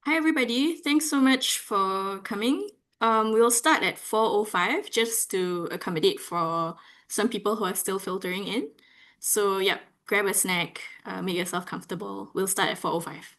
Hi, everybody. Thanks so much for coming. We'll start at 4:05 just to accommodate for some people who are still filtering in. So, yep, grab a snack, make yourself comfortable. We'll start at 4:05.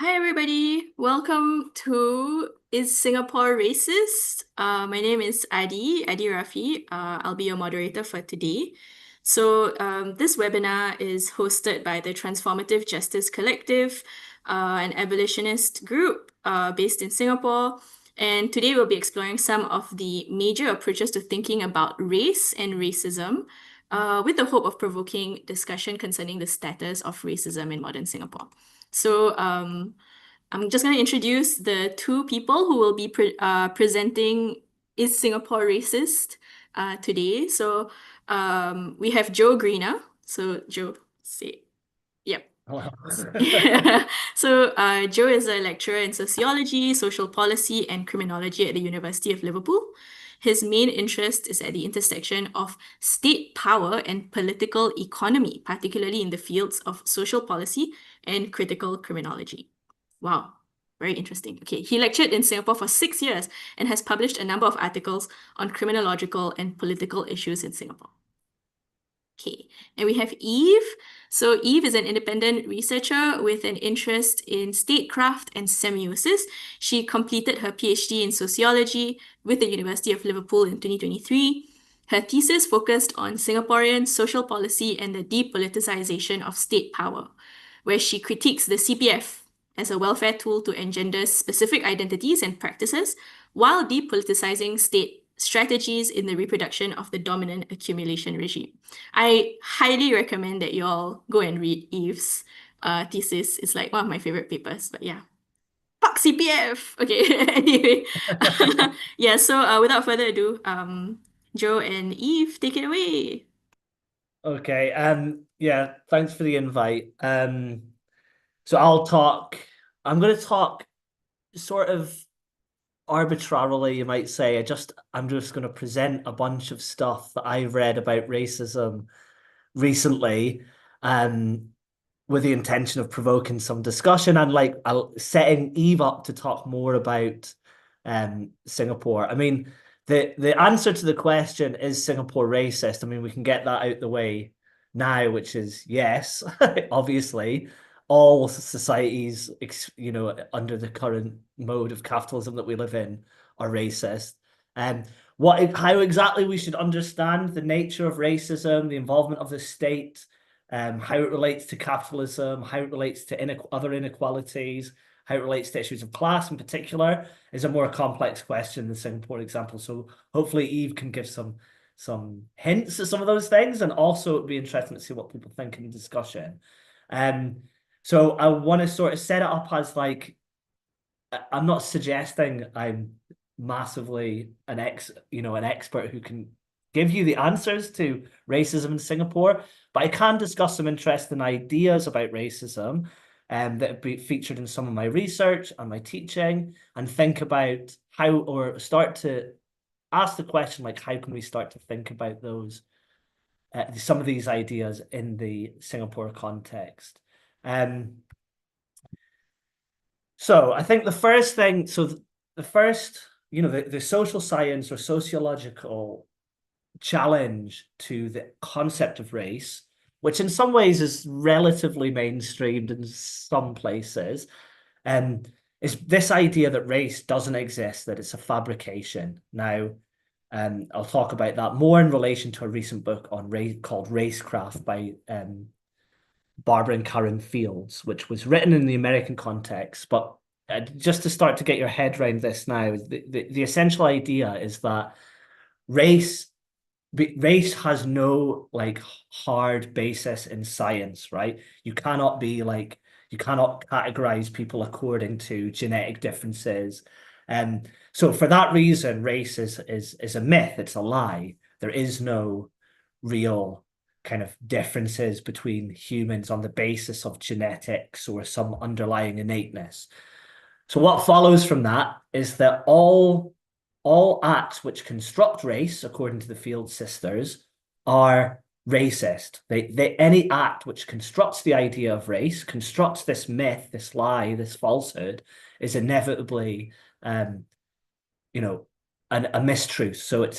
Hi, everybody. Welcome to Is Singapore Racist? My name is Adi Rafi. I'll be your moderator for today. This webinar is hosted by the Transformative Justice Collective, an abolitionist group based in Singapore. And today we'll be exploring some of the major approaches to thinking about race and racism, with the hope of provoking discussion concerning the status of racism in modern Singapore. I'm just going to introduce the two people who will be presenting Is Singapore Racist today. We have Joe Greener. So, Joe, say, yep. Wow. Joe is a lecturer in sociology, social policy, and criminology at the University of Liverpool. His main interest is at the intersection of state power and political economy, particularly in the fields of social policy and critical criminology. Wow, Very interesting. Okay, he lectured in Singapore for 6 years and has published a number of articles on criminological and political issues in Singapore. Okay, and we have Eve. So Eve is an independent researcher with an interest in statecraft and semiosis. She completed her PhD in sociology with the University of Liverpool in 2023. Her thesis focused on Singaporean social policy and the depoliticization of state power, where she critiques the CPF as a welfare tool to engender specific identities and practices while depoliticizing state strategies in the reproduction of the dominant accumulation regime. I highly recommend that you all go and read Eve's thesis. It's like one of my favorite papers, but yeah. Fuck CPF! Okay, anyway. Yeah, so without further ado, Joe and Eve, take it away. Okay, yeah, thanks for the invite. So I'm gonna talk sort of arbitrarily, you might say. I'm just gonna present a bunch of stuff that I've read about racism recently, um, with the intention of provoking some discussion and like setting Eve up to talk more about Singapore. I mean, the answer to the question, is Singapore racist? I mean, we can get that out the way now, which is yes, obviously. All societies, under the current mode of capitalism that we live in, are racist. And how exactly we should understand the nature of racism, the involvement of the state, how it relates to capitalism, how it relates to other inequalities, how it relates to issues of class in particular, is a more complex question than the Singapore example. So hopefully Eve can give some hints at some of those things, and also it'd be interesting to see what people think in the discussion. So I want to sort of set it up as like, I'm not suggesting I'm massively an expert who can give you the answers to racism in Singapore, but I can discuss some interesting ideas about racism that have been featured in some of my research and my teaching, and think about how, or start to ask the question, like, how can we start to think about those some of these ideas in the Singapore context. So I think the first thing, the first, the social science or sociological challenge to the concept of race, which in some ways is relatively mainstreamed in some places, is this idea that race doesn't exist, that it's a fabrication. Now, I'll talk about that more in relation to a recent book on race called Racecraft by Barbara and Karen Fields, which was written in the American context. But just to start to get your head around this now, the essential idea is that race has no like hard basis in science, right? You cannot categorize people according to genetic differences. And so for that reason, race is a myth, it's a lie. There is no real kind of differences between humans on the basis of genetics or some underlying innateness. So what follows from that is that all acts which construct race, according to the Field sisters, are racist. Any act which constructs the idea of race, constructs this myth, this lie, this falsehood, is inevitably, a mistruth. So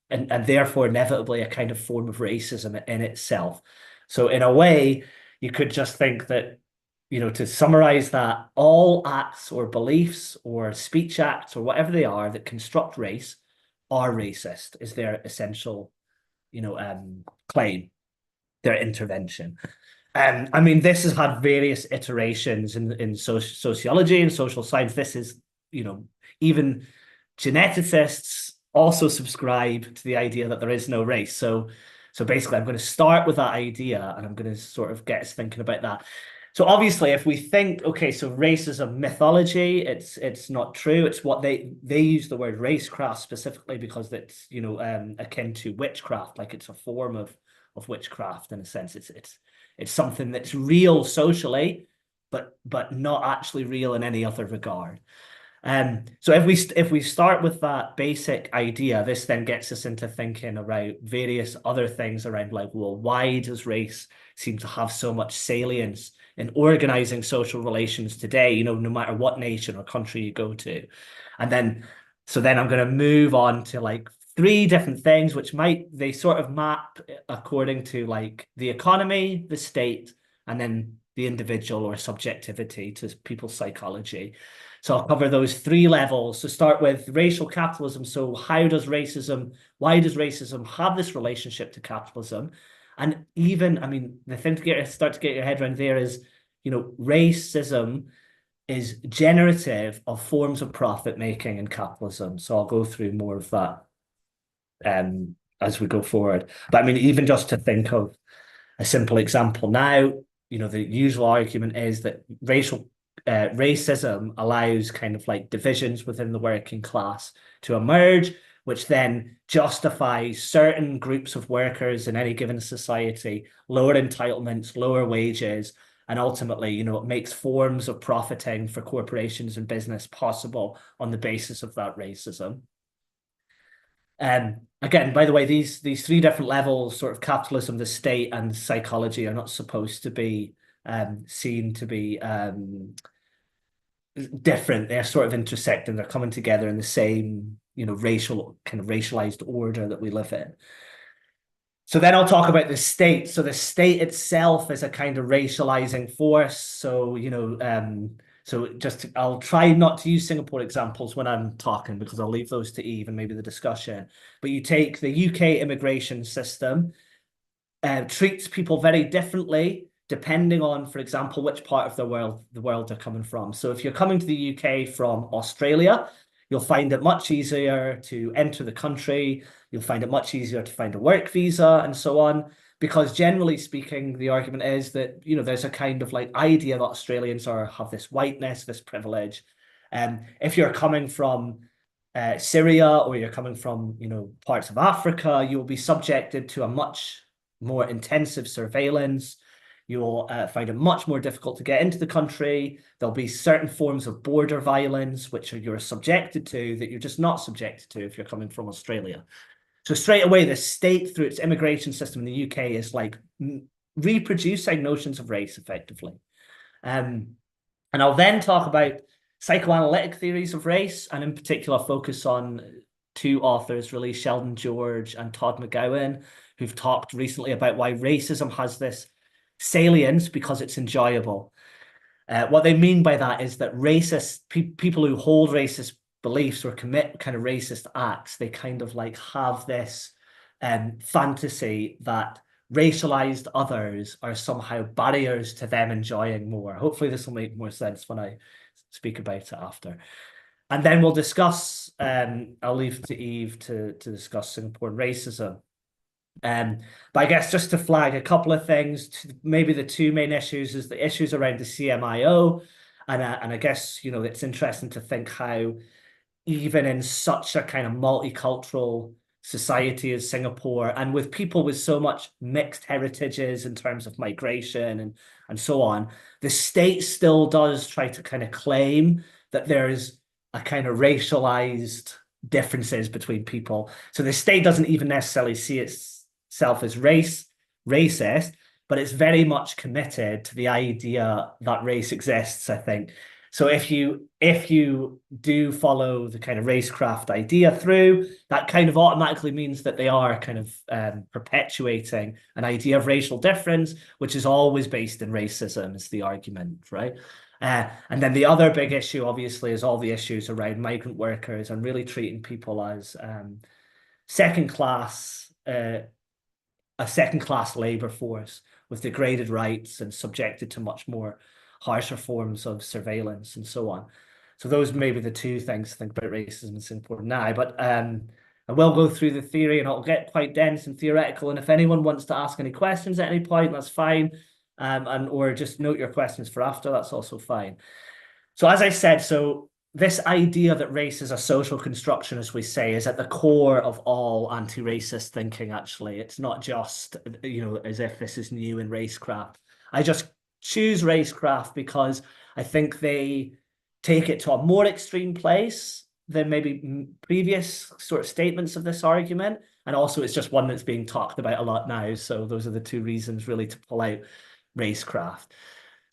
and therefore inevitably a kind of form of racism in itself. So in a way, you could just think that, to summarize that, all acts or beliefs or speech acts or whatever they are that construct race are racist, is their essential, claim, their intervention. I mean, this has had various iterations in sociology and social science. This is, even geneticists also subscribe to the idea that there is no race. So basically, I'm going to start with that idea, and I'm going to sort of get us thinking about that. So obviously, if we think, okay, so race is a mythology, it's not true. It's what they use the word racecraft specifically because it's akin to witchcraft, like it's a form of witchcraft in a sense. It's something that's real socially, but not actually real in any other regard. So if we start with that basic idea, this then gets us into thinking about various other things around, like, well, why does race seem to have so much salience in organizing social relations today, you know, no matter what nation or country you go to. And then, so then I'm going to move on to like three different things, which they sort of map according to like the economy, the state, and then the individual or subjectivity to people's psychology. So I'll cover those three levels. So start with racial capitalism. So why does racism have this relationship to capitalism? And even, I mean, the thing to start to get your head around there is, you know, racism is generative of forms of profit making in capitalism. So I'll go through more of that as we go forward. But I mean, even just to think of a simple example now, you know, the usual argument is that racism allows kind of like divisions within the working class to emerge, which then justifies certain groups of workers in any given society, lower entitlements, lower wages, and ultimately, you know, it makes forms of profiting for corporations and business possible on the basis of that racism. Again, by the way, these three different levels, sort of capitalism, the state, and psychology, are not supposed to be seen to be different. They're sort of intersecting. They're coming together in the same, you know, racialized order that we live in. So then I'll talk about the state. So the state itself is a kind of racializing force. So, you know, I'll try not to use Singapore examples when I'm talking because I'll leave those to Eve and maybe the discussion. But you take the UK immigration system, treats people very differently depending on, for example, which part of the world they're coming from. So if you're coming to the UK from Australia, you'll find it much easier to enter the country. You'll find it much easier to find a work visa and so on, because generally speaking, the argument is that, you know, there's a kind of like idea that Australians have this whiteness, this privilege. If you're coming from Syria or you're coming from, you know, parts of Africa, you'll be subjected to a much more intensive surveillance. You'll find it much more difficult to get into the country. There'll be certain forms of border violence, which you're subjected to, that you're just not subjected to if you're coming from Australia. So straight away, the state, through its immigration system in the UK, is like reproducing notions of race effectively. And I'll then talk about psychoanalytic theories of race, and in particular focus on two authors, really, Sheldon George and Todd McGowan, who've talked recently about why racism has this salience because it's enjoyable. What they mean by that is that people who hold racist beliefs or commit kind of racist acts, they kind of like have this fantasy that racialized others are somehow barriers to them enjoying more. Hopefully this will make more sense when I speak about it after. And then we'll discuss, I'll leave to Eve to discuss Singapore and racism. But I guess just to flag a couple of things, maybe the two main issues is the issues around the CMIO. And I guess, you know, it's interesting to think how even in such a kind of multicultural society as Singapore, and with people with so much mixed heritages in terms of migration and so on, the state still does try to kind of claim that there is a kind of racialized differences between people. So the state doesn't even necessarily see itself as racist, but it's very much committed to the idea that race exists, I think. So if you do follow the kind of racecraft idea through, that kind of automatically means that they are kind of perpetuating an idea of racial difference, which is always based in racism, is the argument, right? And then the other big issue, obviously, is all the issues around migrant workers and really treating people as second class, a second class labor force with degraded rights and subjected to much more harsher forms of surveillance and so on. So those may be the two things to think about racism in Singapore now. But I will go through the theory and it'll get quite dense and theoretical. And if anyone wants to ask any questions at any point, that's fine. Or just note your questions for after, that's also fine. So as I said, so this idea that race is a social construction, as we say, is at the core of all anti-racist thinking, actually. It's not just, you know, as if this is new in racecraft. I just choose racecraft because I think they take it to a more extreme place than maybe previous sort of statements of this argument. And also it's just one that's being talked about a lot now. So those are the two reasons really to pull out racecraft.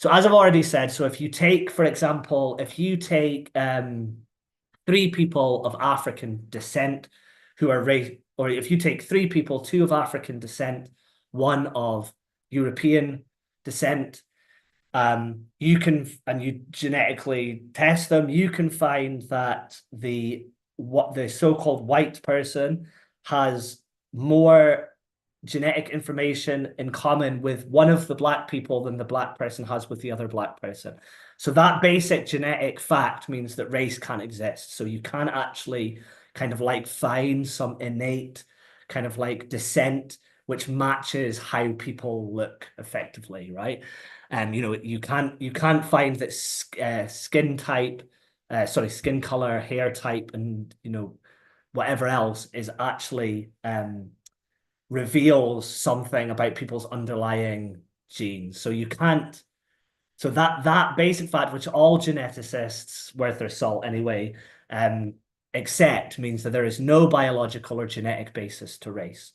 So as I've already said, so if you take, for example, if you take three people of African descent who are race, or if you take three people, two of African descent, one of European descent, you can, and you genetically test them, you can find that what the so-called white person has more genetic information in common with one of the black people than the black person has with the other black person. So that basic genetic fact means that race can't exist. So you can't actually kind of like find some innate kind of like descent which matches how people look effectively, right? And you can't find that skin type, skin color, hair type, and whatever else is actually reveals something about people's underlying genes. So you can't. So that basic fact, which all geneticists worth their salt anyway, accept, means that there is no biological or genetic basis to race.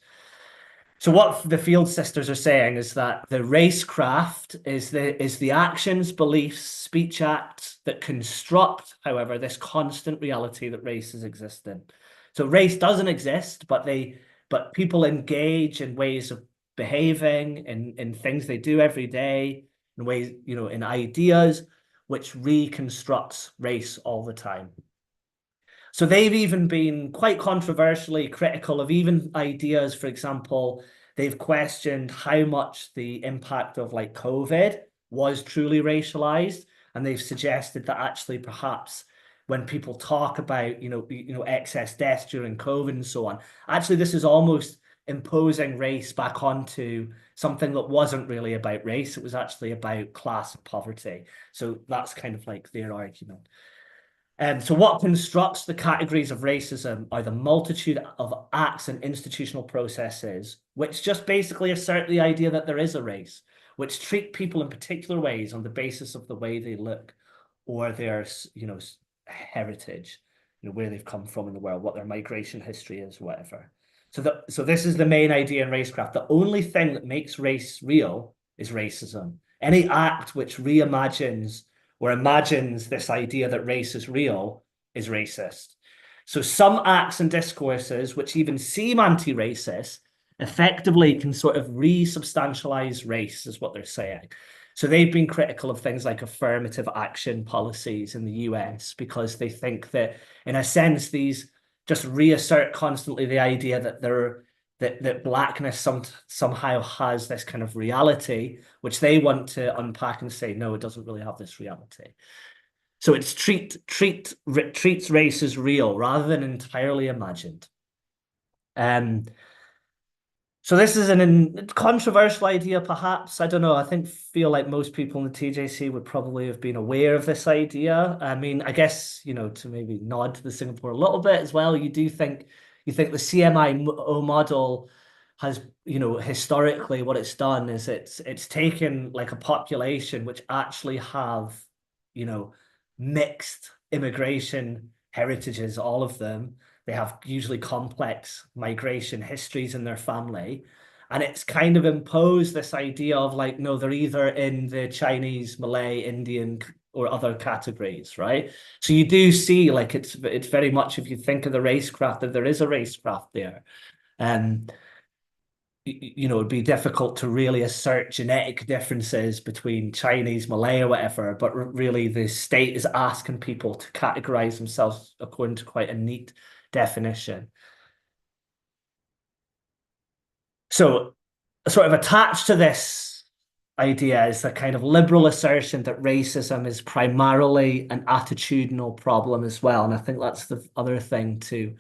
So what the Field Sisters are saying is that the racecraft is the actions, beliefs, speech acts that construct, however, this constant reality that race is existent. So race doesn't exist, but people engage in ways of behaving, in things they do every day, in ways, in ideas, which reconstructs race all the time. So they've even been quite controversially critical of even ideas. For example, they've questioned how much the impact of like COVID was truly racialized, and they've suggested that actually perhaps when people talk about excess deaths during COVID and so on, actually this is almost imposing race back onto something that wasn't really about race. It was actually about class and poverty. So that's kind of like their argument. So what constructs the categories of racism are the multitude of acts and institutional processes, which just basically assert the idea that there is a race, which treat people in particular ways on the basis of the way they look or their, heritage, where they've come from in the world, what their migration history is, whatever. So this is the main idea in racecraft. The only thing that makes race real is racism. Any act which reimagines or imagines this idea that race is real is racist. So some acts and discourses, which even seem anti-racist, effectively can sort of re-substantialize race, is what they're saying. So they've been critical of things like affirmative action policies in the US because they think that, in a sense, these just reassert constantly the idea that that blackness somehow has this kind of reality, which they want to unpack and say, no, it doesn't really have this reality. So it's treats race as real rather than entirely imagined. So this is a controversial idea, perhaps. I don't know. Feel like most people in the TJC would probably have been aware of this idea. I mean, I guess, to maybe nod to the Singapore a little bit as well, you think the CMI model has, historically what it's done is it's taken like a population which actually have, mixed immigration heritages, all of them. They have usually complex migration histories in their family. And it's kind of imposed this idea of like, no, they're either in the Chinese, Malay, Indian, or other categories, right? So you do see like it's very much, if you think of the racecraft, that there is a racecraft there. It'd be difficult to really assert genetic differences between Chinese, Malay, or whatever, but really the state is asking people to categorize themselves according to quite a neat definition. So, sort of attached to this idea is the kind of liberal assertion that racism is primarily an attitudinal problem as well. And I think that's the other thing to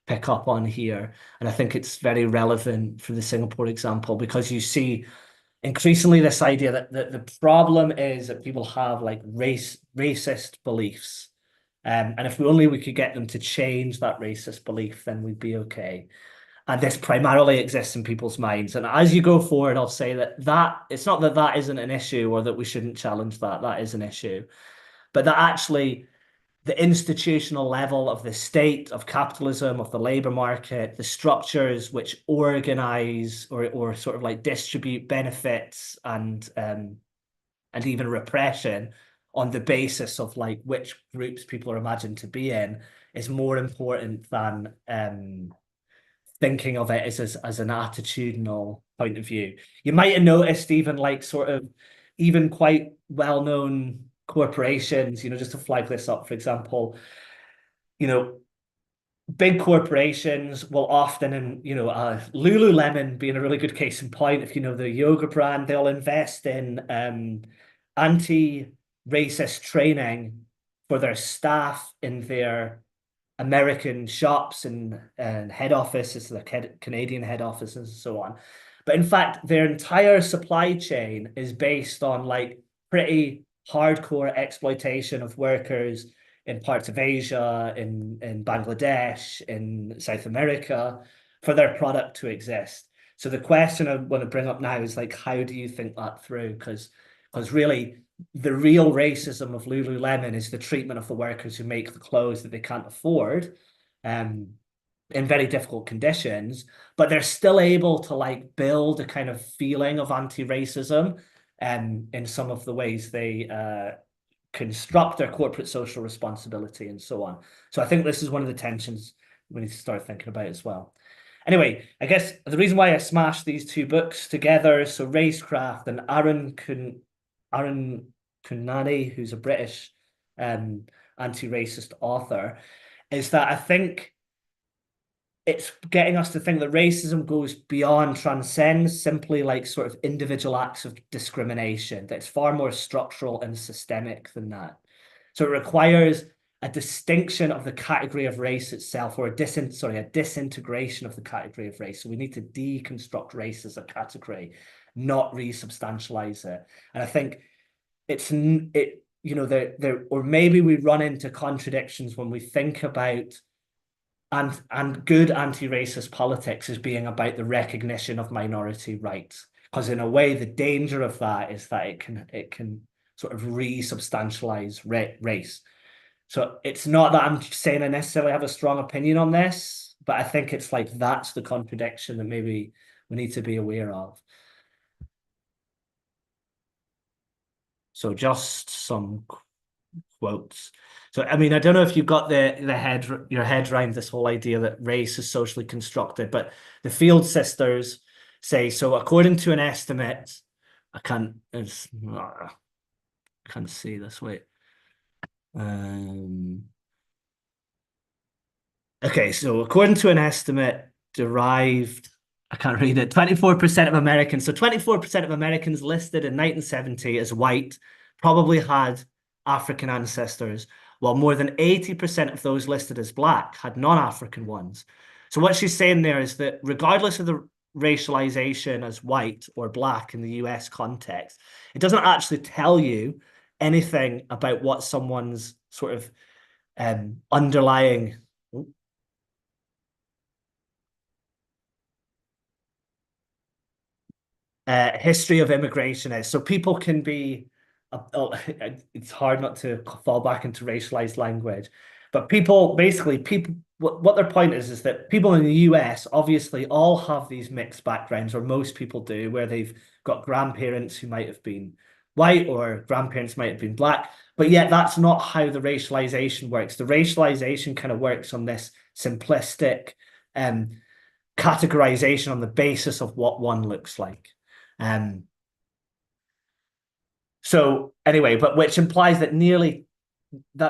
pick up on here. And I think it's very relevant for the Singapore example because you see increasingly this idea that the problem is that people have like racist beliefs. And if we could get them to change that racist belief, then we'd be okay. And this primarily exists in people's minds. And as you go forward, I'll say that it's not that that isn't an issue or that we shouldn't challenge that. That is an issue. But that actually the institutional level of the state, of capitalism, of the labor market, the structures which organize or sort of like distribute benefits and and even repression on the basis of like which groups people are imagined to be in is more important than thinking of it as an attitudinal point of view. You might have noticed even like sort of even quite well-known corporations, just to flag this up, for example, you know, big corporations will often, and Lululemon being a really good case in point, if you know the yoga brand, they'll invest in anti-racist training for their staff in their American shops and head offices, the Canadian head offices, and so on. But in fact, their entire supply chain is based on like pretty hardcore exploitation of workers in parts of Asia, in Bangladesh, in South America, for their product to exist. So the question I want to bring up now is like, how do you think that through? Because really, the real racism of Lululemon is the treatment of the workers who make the clothes that they can't afford, in very difficult conditions, but they're still able to like build a kind of feeling of anti-racism, in some of the ways they construct their corporate social responsibility and so on. So I think this is one of the tensions we need to start thinking about as well. Anyway, I guess the reason why I smashed these two books together, so Racecraft and Aaron Kunani, who's a British anti-racist author, is that I think it's getting us to think that racism goes beyond, transcends simply like sort of individual acts of discrimination, that it's far more structural and systemic than that. So it requires a distinction of the category of race itself, or a disintegration of the category of race. So we need to deconstruct race as a category, not resubstantialize it. And I think or maybe we run into contradictions when we think about and good anti-racist politics as being about the recognition of minority rights. Because in a way, the danger of that is that it can sort of resubstantialize race. So it's not that I'm saying I necessarily have a strong opinion on this, but I think it's like that's the contradiction that maybe we need to be aware of. So just some quotes. So I mean, I don't know if you got your head around this whole idea that race is socially constructed, but the Field Sisters say, so according to an estimate, I can't see this. Wait. Okay, so according to an estimate derived, I can't read it, 24% of Americans, so 24% of Americans listed in 1970 as white probably had African ancestors, while more than 80% of those listed as black had non-African ones. So what she's saying there is that regardless of the racialization as white or black in the US context, it doesn't actually tell you anything about what someone's sort of underlying history of immigration is. So people can be, it's hard not to fall back into racialized language, but people, what their point is that people in the US obviously all have these mixed backgrounds, or most people do, where they've got grandparents who might have been white or grandparents might have been black, but yet that's not how the racialization works. The racialization kind of works on this simplistic categorization on the basis of what one looks like. So anyway, but which implies that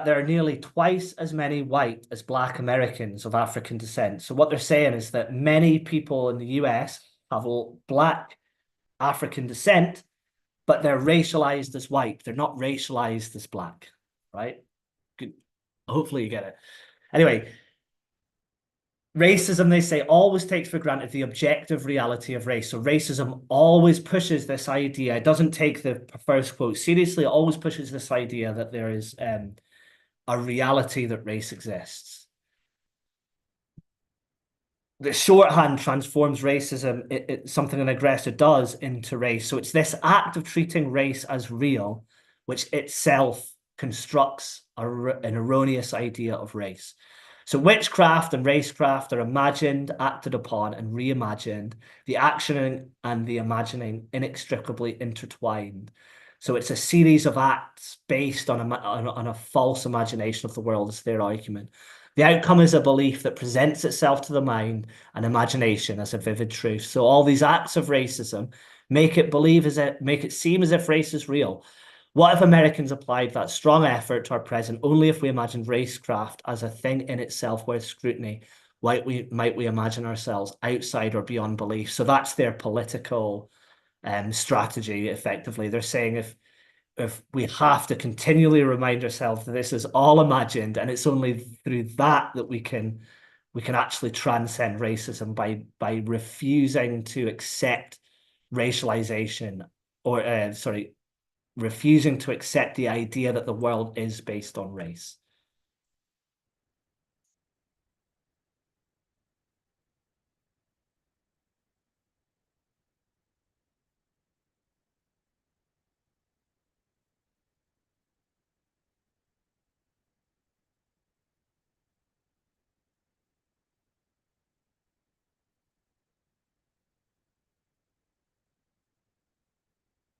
there are nearly twice as many white as black Americans of African descent. So what they're saying is that many people in the US have black African descent, but they're racialized as white. They're not racialized as black, right? Good. Hopefully you get it. Anyway, racism, they say, always takes for granted the objective reality of race. So racism always pushes this idea. It doesn't take the first quote seriously. It always pushes this idea that there is a reality that race exists. The shorthand transforms racism, something an aggressor does, into race. So it's this act of treating race as real, which itself constructs an erroneous idea of race. So witchcraft and racecraft are imagined, acted upon, and reimagined, the action and the imagining inextricably intertwined. So it's a series of acts based on a false imagination of the world, is their argument. The outcome is a belief that presents itself to the mind and imagination as a vivid truth. So all these acts of racism make it seem as if race is real. What if Americans applied that strong effort to our present only if we imagined racecraft as a thing in itself worth scrutiny? Might we imagine ourselves outside or beyond belief? So that's their political strategy, effectively. They're saying if we have to continually remind ourselves that this is all imagined, and it's only through that that we can actually transcend racism by refusing to accept racialization or sorry, refusing to accept the idea that the world is based on race.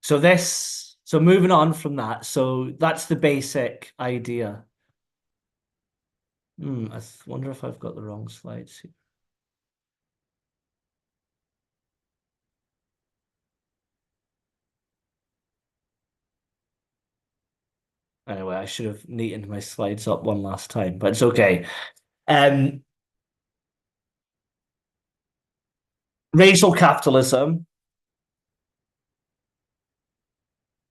So moving on from that, so that's the basic idea. I wonder if I've got the wrong slides here. Anyway, I should have neatened my slides up one last time, but it's okay. Um, Racial capitalism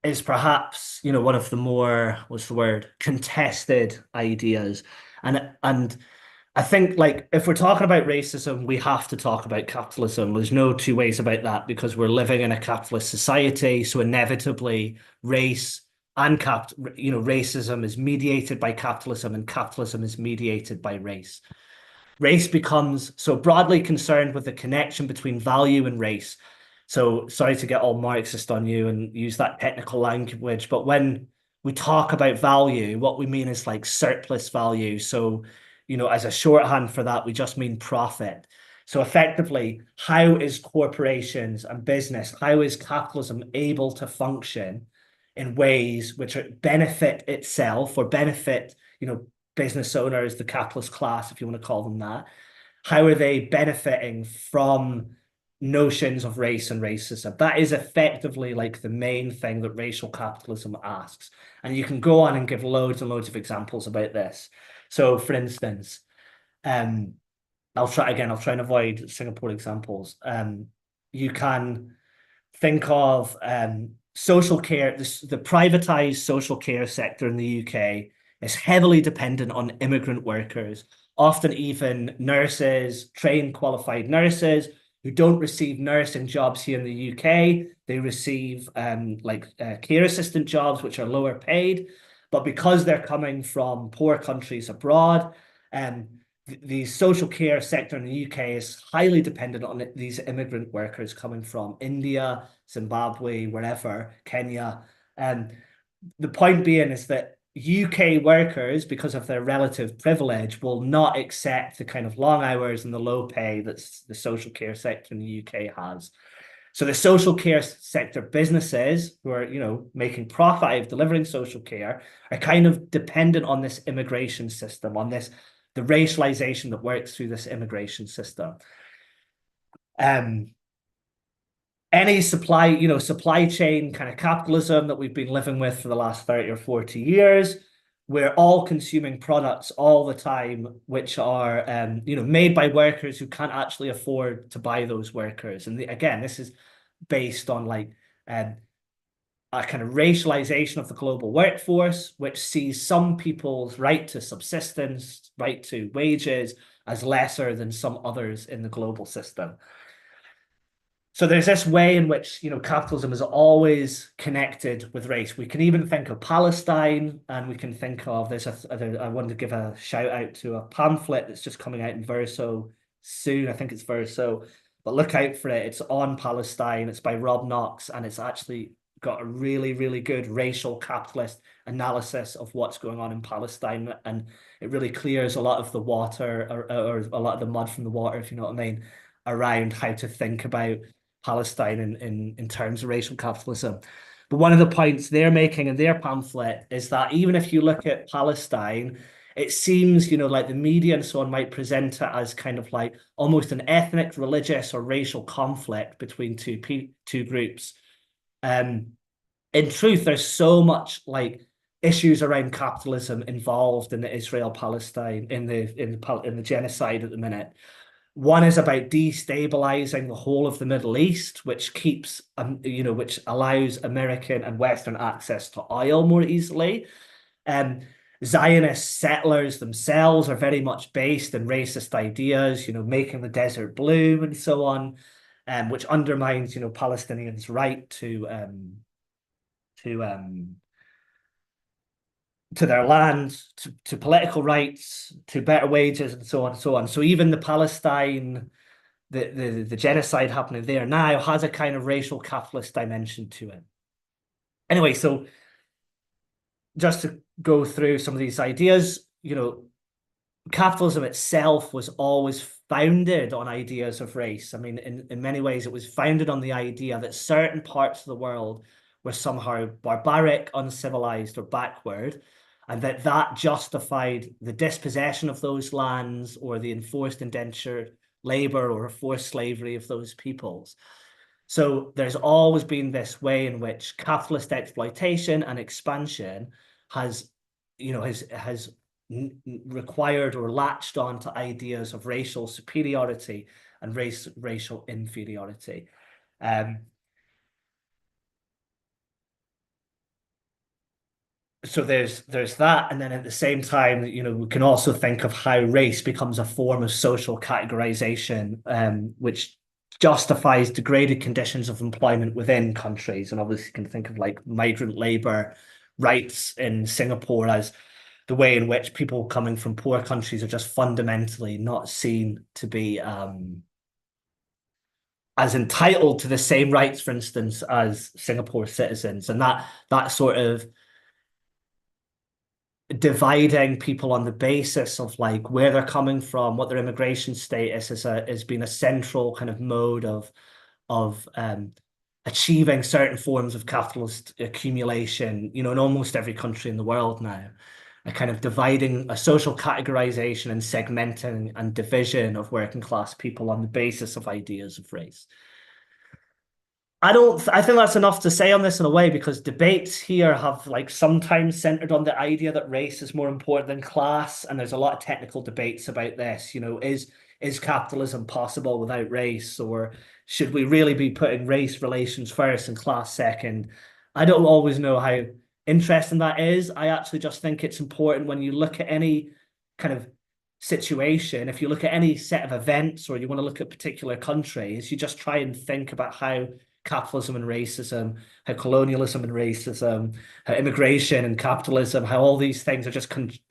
is perhaps, one of the more, what's the word, contested ideas. And I think like if we're talking about racism, we have to talk about capitalism. There's no two ways about that because we're living in a capitalist society. So inevitably race and racism is mediated by capitalism and capitalism is mediated by race. Race becomes so broadly concerned with the connection between value and race. So sorry to get all Marxist on you and use that technical language, but when we talk about value, what we mean is like surplus value. So, as a shorthand for that, we just mean profit. So effectively, how is corporations and business, how is capitalism able to function in ways which benefit itself or benefit, business owners, the capitalist class, if you want to call them that, how are they benefiting from notions of race and racism? That is effectively like the main thing that racial capitalism asks. And you can go on and give loads and loads of examples about this. So, for instance, um, I'll try and avoid Singapore examples. You can think of social care, the privatized social care sector in the UK is heavily dependent on immigrant workers, often even nurses, trained qualified nurses who don't receive nursing jobs here in the UK. They receive care assistant jobs, which are lower paid. But because they're coming from poor countries abroad, um, the social care sector in the UK is highly dependent on these immigrant workers coming from India, Zimbabwe, wherever, Kenya. And the point being is that UK workers, because of their relative privilege, will not accept the kind of long hours and the low pay that the social care sector in the UK has. So the social care sector businesses who are, making profit out of delivering social care are kind of dependent on this immigration system, on the racialization that works through this immigration system. Any supply chain kind of capitalism that we've been living with for the last 30 or 40 years, we're all consuming products all the time, which are, made by workers who can't actually afford to buy those workers. And again, this is based on like a kind of racialization of the global workforce, which sees some people's right to subsistence, right to wages as lesser than some others in the global system. So there's this way in which, capitalism is always connected with race. We can even think of Palestine, and we can think of I wanted to give a shout out to a pamphlet that's just coming out in Verso soon. I think it's Verso, but look out for it. It's on Palestine. It's by Rob Knox, and it's actually got a really, really good racial capitalist analysis of what's going on in Palestine, and it really clears a lot of the water or a lot of the mud from the water, if you know what I mean, around how to think about Palestine in terms of racial capitalism. But one of the points they're making in their pamphlet is that even if you look at Palestine, it seems, like the media and so on might present it as kind of like almost an ethnic, religious, or racial conflict between two groups. Um, in truth, there's so much like issues around capitalism involved in the Israel-Palestine in the genocide at the minute. One is about destabilizing the whole of the Middle East, which keeps, which allows American and Western access to oil more easily. Um, Zionist settlers themselves are very much based in racist ideas, making the desert blue and so on, which undermines, Palestinians' right to um to their land, to political rights, to better wages, and so on and so on. So even the Palestine, the genocide happening there now has a kind of racial capitalist dimension to it. Anyway, so just to go through some of these ideas, capitalism itself was always founded on ideas of race. I mean, in many ways, it was founded on the idea that certain parts of the world were somehow barbaric, uncivilized, or backward, and that justified the dispossession of those lands or the enforced indentured labor or forced slavery of those peoples. So there's always been this way in which capitalist exploitation and expansion has, has required or latched on to ideas of racial superiority and racial inferiority. So there's that, and then at the same time, we can also think of how race becomes a form of social categorization, which justifies degraded conditions of employment within countries. And obviously, you can think of like migrant labor rights in Singapore as the way in which people coming from poor countries are just fundamentally not seen to be as entitled to the same rights, for instance, as Singapore citizens, and that sort of dividing people on the basis of like where they're coming from, what their immigration status has been a central kind of mode of achieving certain forms of capitalist accumulation, in almost every country in the world now. A kind of dividing a social categorization and segmenting and division of working class people on the basis of ideas of race. I think that's enough to say on this in a way, because debates here have like sometimes centered on the idea that race is more important than class, and there's a lot of technical debates about this. Is capitalism possible without race, or should we really be putting race relations first and class second? I don't always know how interesting that is. I actually just think it's important when you look at any kind of situation, if you look at any set of events or you want to look at particular countries, you just try and think about how capitalism and racism, how colonialism and racism, how immigration and capitalism, how all these things are just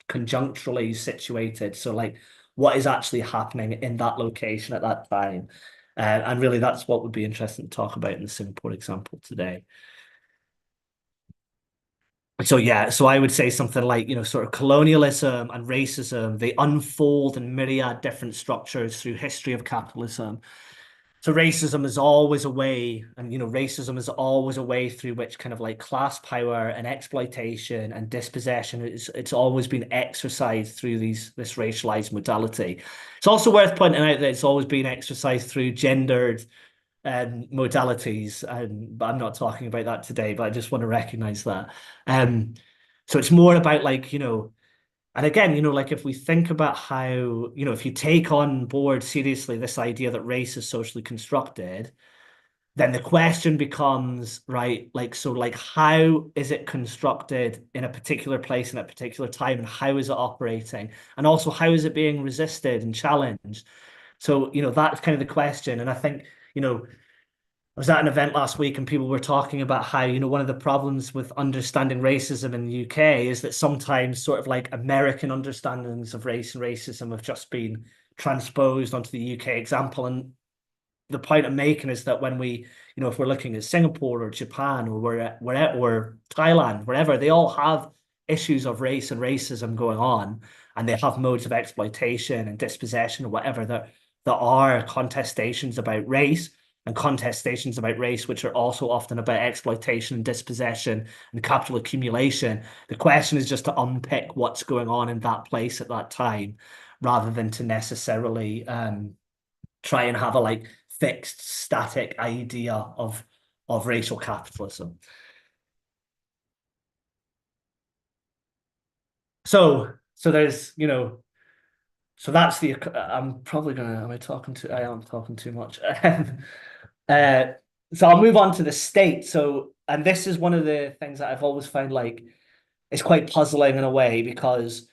conjuncturally situated. So like what is actually happening in that location at that time. And really that's what would be interesting to talk about in the Singapore example today. So yeah, so I would say something like, sort of colonialism and racism, they unfold in myriad different structures through history of capitalism. So racism is always a way, and racism is always a way through which kind of like class power and exploitation and dispossession it's always been exercised through this racialized modality. It's also worth pointing out that it's always been exercised through gendered modalities, but I'm not talking about that today, but I just want to recognize that. So it's more about like, and again, like if we think about how, if you take on board seriously this idea that race is socially constructed, then the question becomes, right, like, so like, how is it constructed in a particular place in a particular time, and how is it operating? And also, how is it being resisted and challenged? So, that's kind of the question. And I think, I was at an event last week and people were talking about how, one of the problems with understanding racism in the UK is that sometimes sort of like American understandings of race and racism have just been transposed onto the UK example. And the point I'm making is that when we, if we're looking at Singapore or Japan or where or Thailand, wherever, they all have issues of race and racism going on, and they have modes of exploitation and dispossession or whatever that are contestations about race. and contestations about race, which are also often about exploitation and dispossession and capital accumulation. The question is just to unpick what's going on in that place at that time, rather than to necessarily try and have a like fixed, static idea of racial capitalism. So there's, so that's the. I'm probably gonna. Am I talking too? I am talking too much. Uh, so I'll move on to the state. So, and this is one of the things that I've always found like it's quite puzzling in a way because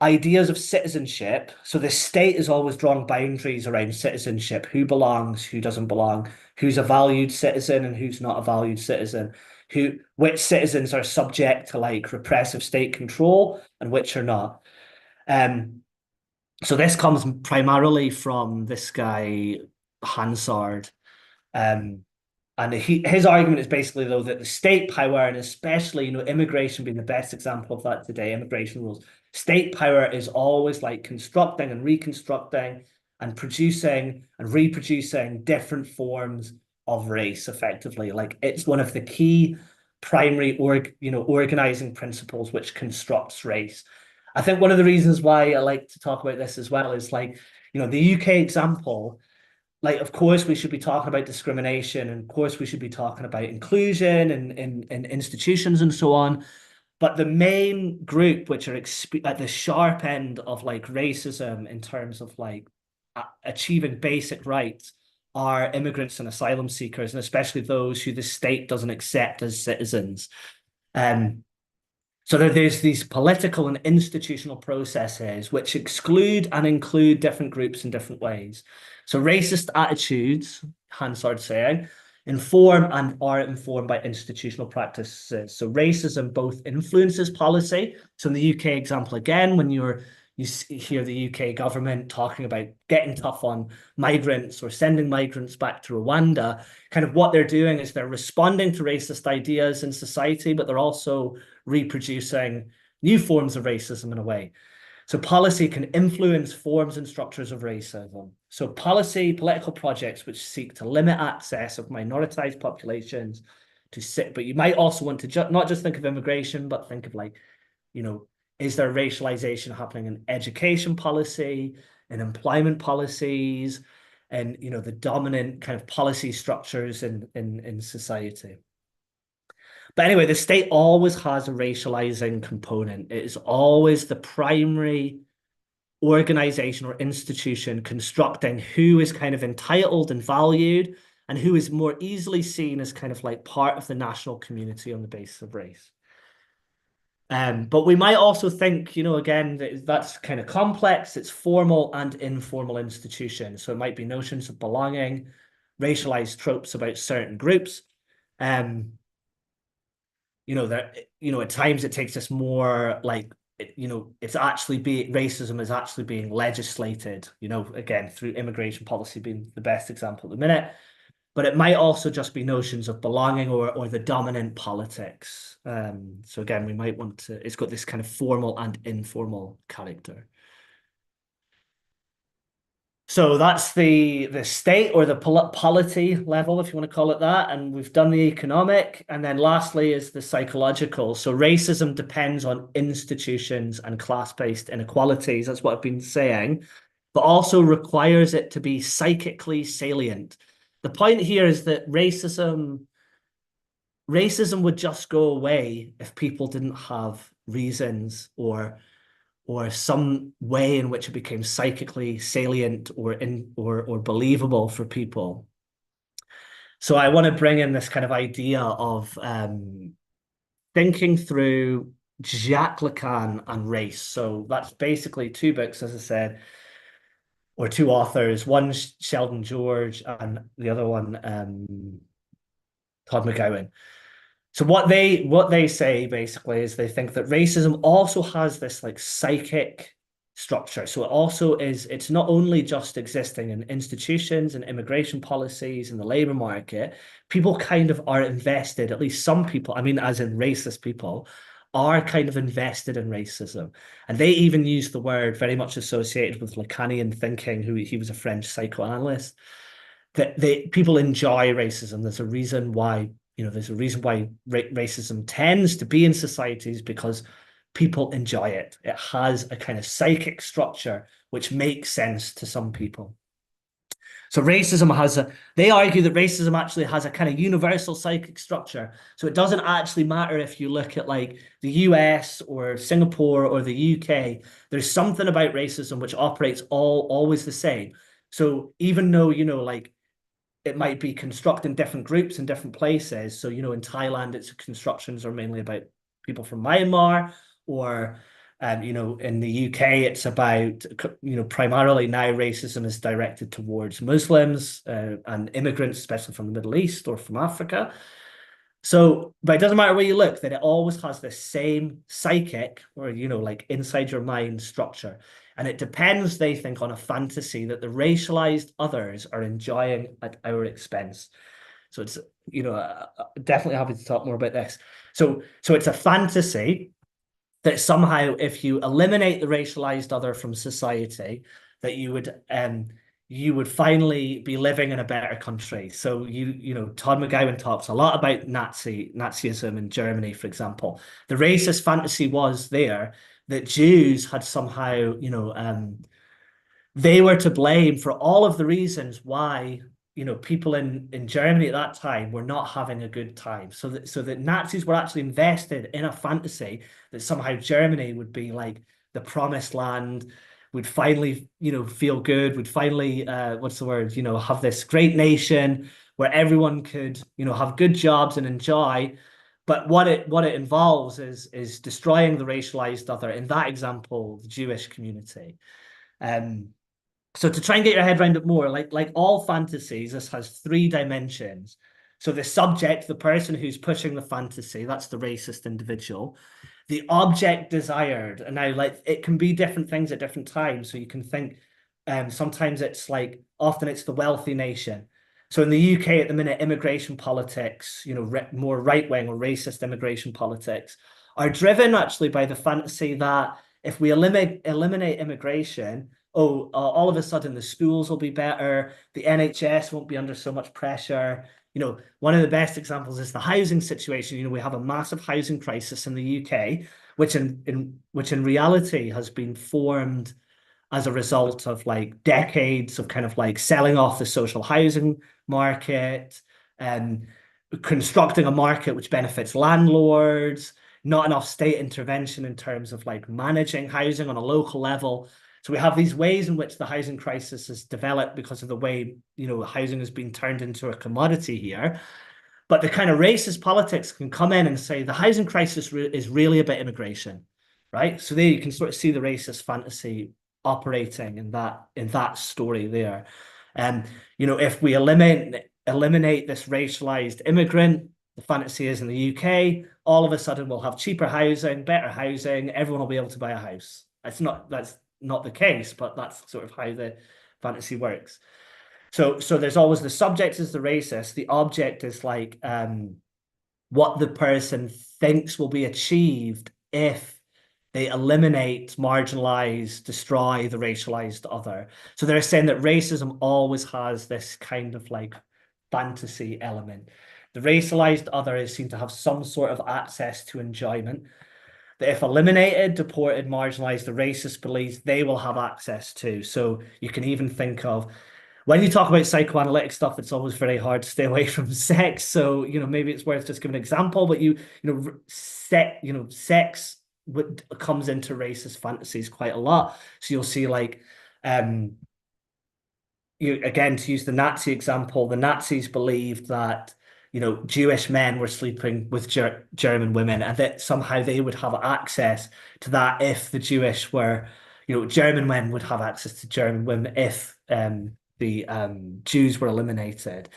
ideas of citizenship. So the state is always drawing boundaries around citizenship, who belongs, who doesn't belong, who's a valued citizen and who's not a valued citizen, which citizens are subject to like repressive state control and which are not. So this comes primarily from this guy Hansard. Um, and his argument is basically, though, that the state power, and especially, immigration being the best example of that today, immigration rules, state power is always like constructing and reconstructing and producing and reproducing different forms of race effectively. Like it's one of the key primary organizing principles which constructs race. I think one of the reasons why I like to talk about this as well is like, the UK example, like, of course, we should be talking about discrimination, and of course, we should be talking about inclusion and in institutions and so on. But the main group which are at the sharp end of like racism in terms of like achieving basic rights are immigrants and asylum seekers, and especially those who the state doesn't accept as citizens. Um, so there's these political and institutional processes which exclude and include different groups in different ways. So racist attitudes, Hansard saying, inform and are informed by institutional practices. So racism both influences policy. So in the UK example again, when you hear the UK government talking about getting tough on migrants or sending migrants back to Rwanda, kind of what they're doing is they're responding to racist ideas in society, but they're also reproducing new forms of racism in a way. So policy can influence forms and structures of racism. So political projects which seek to limit access of minoritized populations but you might also want to not just think of immigration, but think of like, is there racialization happening in education policy, in employment policies, and the dominant kind of policy structures in society. But anyway, the state always has a racializing component. It is always the primary organization or institution constructing who is kind of entitled and valued and who is more easily seen as kind of like part of the national community on the basis of race. But we might also think, again, that's kind of complex. It's formal and informal institutions. So it might be notions of belonging, racialized tropes about certain groups. At times it takes us more like, it's actually racism is actually being legislated, again, through immigration policy being the best example at the minute. But it might also just be notions of belonging or the dominant politics. So again, we might want to, it's got this kind of formal and informal character. So that's the state or the polity level, if you want to call it that. And we've done the economic. And then lastly is the psychological. So racism depends on institutions and class-based inequalities. That's what I've been saying, but also requires it to be psychically salient. The point here is that racism would just go away if people didn't have reasons or some way in which it became psychically salient or believable for people. So I want to bring in this kind of idea of thinking through Jacques Lacan and race. So that's basically two books, as I said, or two authors, one Sheldon George and the other one Todd McGowan. So what they say basically is they think that racism also has this like psychic structure. So it's not only just existing in institutions and immigration policies and the labor market. People kind of are invested, at least some people, I mean, as in racist people, are kind of invested in racism. And they even use the word very much associated with Lacanian thinking, he was a French psychoanalyst. that people enjoy racism. There's a reason why, there's a reason why racism tends to be in societies because people enjoy it. It has a kind of psychic structure which makes sense to some people. So they argue that racism actually has a kind of universal psychic structure. So it doesn't actually matter if you look at like the US or Singapore or the UK, there's something about racism which operates always the same. So even though, like it might be constructed in different groups in different places. So, in Thailand, its constructions are mainly about people from Myanmar, or, in the UK, it's about, primarily now racism is directed towards Muslims and immigrants, especially from the Middle East or from Africa. So, but it doesn't matter where you look, that it always has the same psychic or, like inside your mind structure. And it depends, they think, on a fantasy that the racialized others are enjoying at our expense. So it's, definitely happy to talk more about this. So it's a fantasy that somehow if you eliminate the racialized other from society, that you would finally be living in a better country. So Todd McGowan talks a lot about Nazism in Germany, for example. The racist fantasy was there that Jews had somehow, they were to blame for all of the reasons why people in Germany at that time were not having a good time. So that Nazis were actually invested in a fantasy that somehow Germany would be like the promised land, would finally feel good, would finally what's the word, have this great nation where everyone could have good jobs and enjoy. But what it involves is destroying the racialized other. In that example, the Jewish community. Um, so to try and get your head around it more, like all fantasies, this has three dimensions. So the subject, the person who's pushing the fantasy, that's the racist individual. The object desired, and now like it can be different things at different times. So you can think, sometimes it's like often it's the wealthy nation. So in the UK at the minute, immigration politics, more right wing or racist immigration politics, are driven actually by the fantasy that if we eliminate immigration, all of a sudden the schools will be better, the NHS won't be under so much pressure. One of the best examples is the housing situation. We have a massive housing crisis in the UK, which in reality has been formed as a result of like decades of kind of like selling off the social housing market and constructing a market which benefits landlords, not enough state intervention in terms of like managing housing on a local level. So we have these ways in which the housing crisis has developed because of the way, housing has been turned into a commodity here. But the kind of racist politics can come in and say the housing crisis is really about immigration, right? So there you can sort of see the racist fantasy operating in that story there. And if we eliminate this racialized immigrant, the fantasy is in the UK, all of a sudden we'll have cheaper housing, better housing, everyone will be able to buy a house. That's not the case, but that's sort of how the fantasy works. So there's always the subject is the racist, the object is like what the person thinks will be achieved if they eliminate, marginalize, destroy the racialized other. So they're saying that racism always has this kind of like fantasy element. The racialized other is seen to have some sort of access to enjoyment that if eliminated, deported, marginalized, the racist beliefs they will have access to. So you can even think of when you talk about psychoanalytic stuff, it's always very hard to stay away from sex. So, maybe it's worth just giving an example, but sex comes into racist fantasies quite a lot. So you'll see like, again, to use the Nazi example, the Nazis believed that, Jewish men were sleeping with German women and that somehow they would have access to that if the Jewish were, German men would have access to German women if the Jews were eliminated.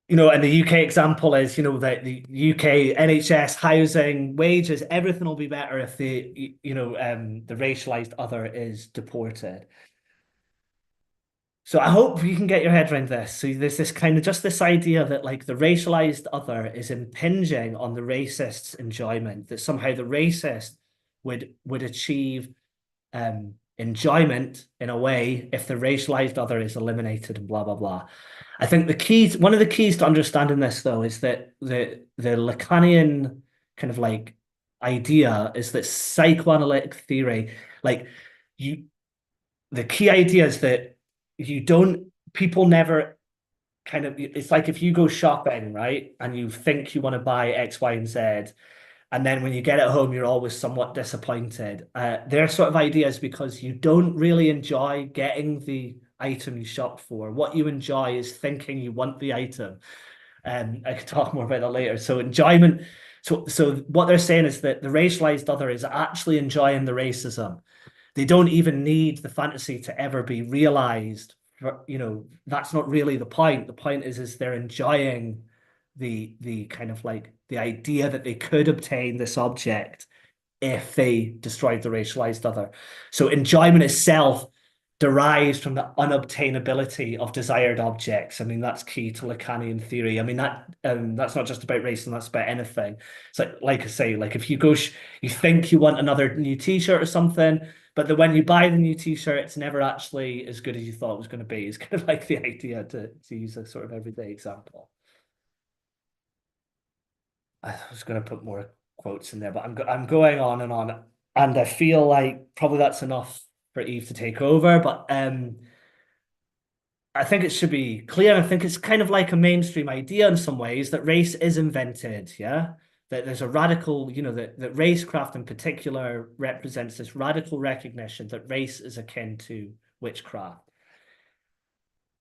And the UK example is, that the UK NHS housing, wages, everything will be better if the racialized other is deported. So I hope you can get your head around this. So there's this kind of just this idea that like the racialized other is impinging on the racist's enjoyment, that somehow the racist would achieve enjoyment in a way if the racialized other is eliminated and blah blah blah. I think one of the keys to understanding this though is that the Lacanian kind of like idea is that psychoanalytic theory, like you, the key idea is that you don't, people never kind of, it's like if you go shopping, right, and you think you want to buy X, Y, and Z, and then when you get it home, you're always somewhat disappointed. They're sort of ideas because you don't really enjoy getting the item you shopped for. What you enjoy is thinking you want the item. And I could talk more about that later. So enjoyment. So what they're saying is that the racialized other is actually enjoying the racism. They don't even need the fantasy to ever be realized. That's not really the point. The point is they're enjoying the kind of like the idea that they could obtain this object if they destroyed the racialized other. So enjoyment itself derives from the unobtainability of desired objects. I mean, that's key to Lacanian theory. I mean, that's not just about race, and that's about anything. It's like I say, like if you go, you think you want another new T-shirt or something, but then when you buy the new T-shirt, it's never actually as good as you thought it was going to be. It's kind of like the idea to use a sort of everyday example. I was going to put more quotes in there, but I'm going on, and I feel like probably that's enough for Eve to take over. But I think it should be clear. I think it's kind of like a mainstream idea in some ways that race is invented. Yeah, that there's a radical, that racecraft in particular represents this radical recognition that race is akin to witchcraft.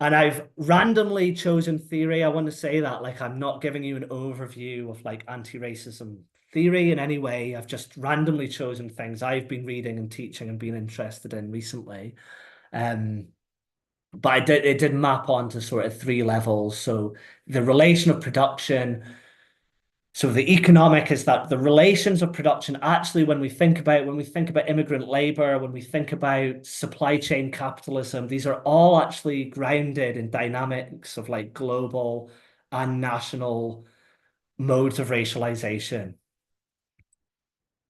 And I've randomly chosen theory. I want to say that, like, I'm not giving you an overview of like anti-racism theory in any way. I've just randomly chosen things I've been reading and teaching and been interested in recently. But it did map onto sort of three levels. So the relation of production. So the economic is that the relations of production actually, when we think about immigrant labor, when we think about supply chain capitalism, these are all actually grounded in dynamics of like global and national modes of racialization.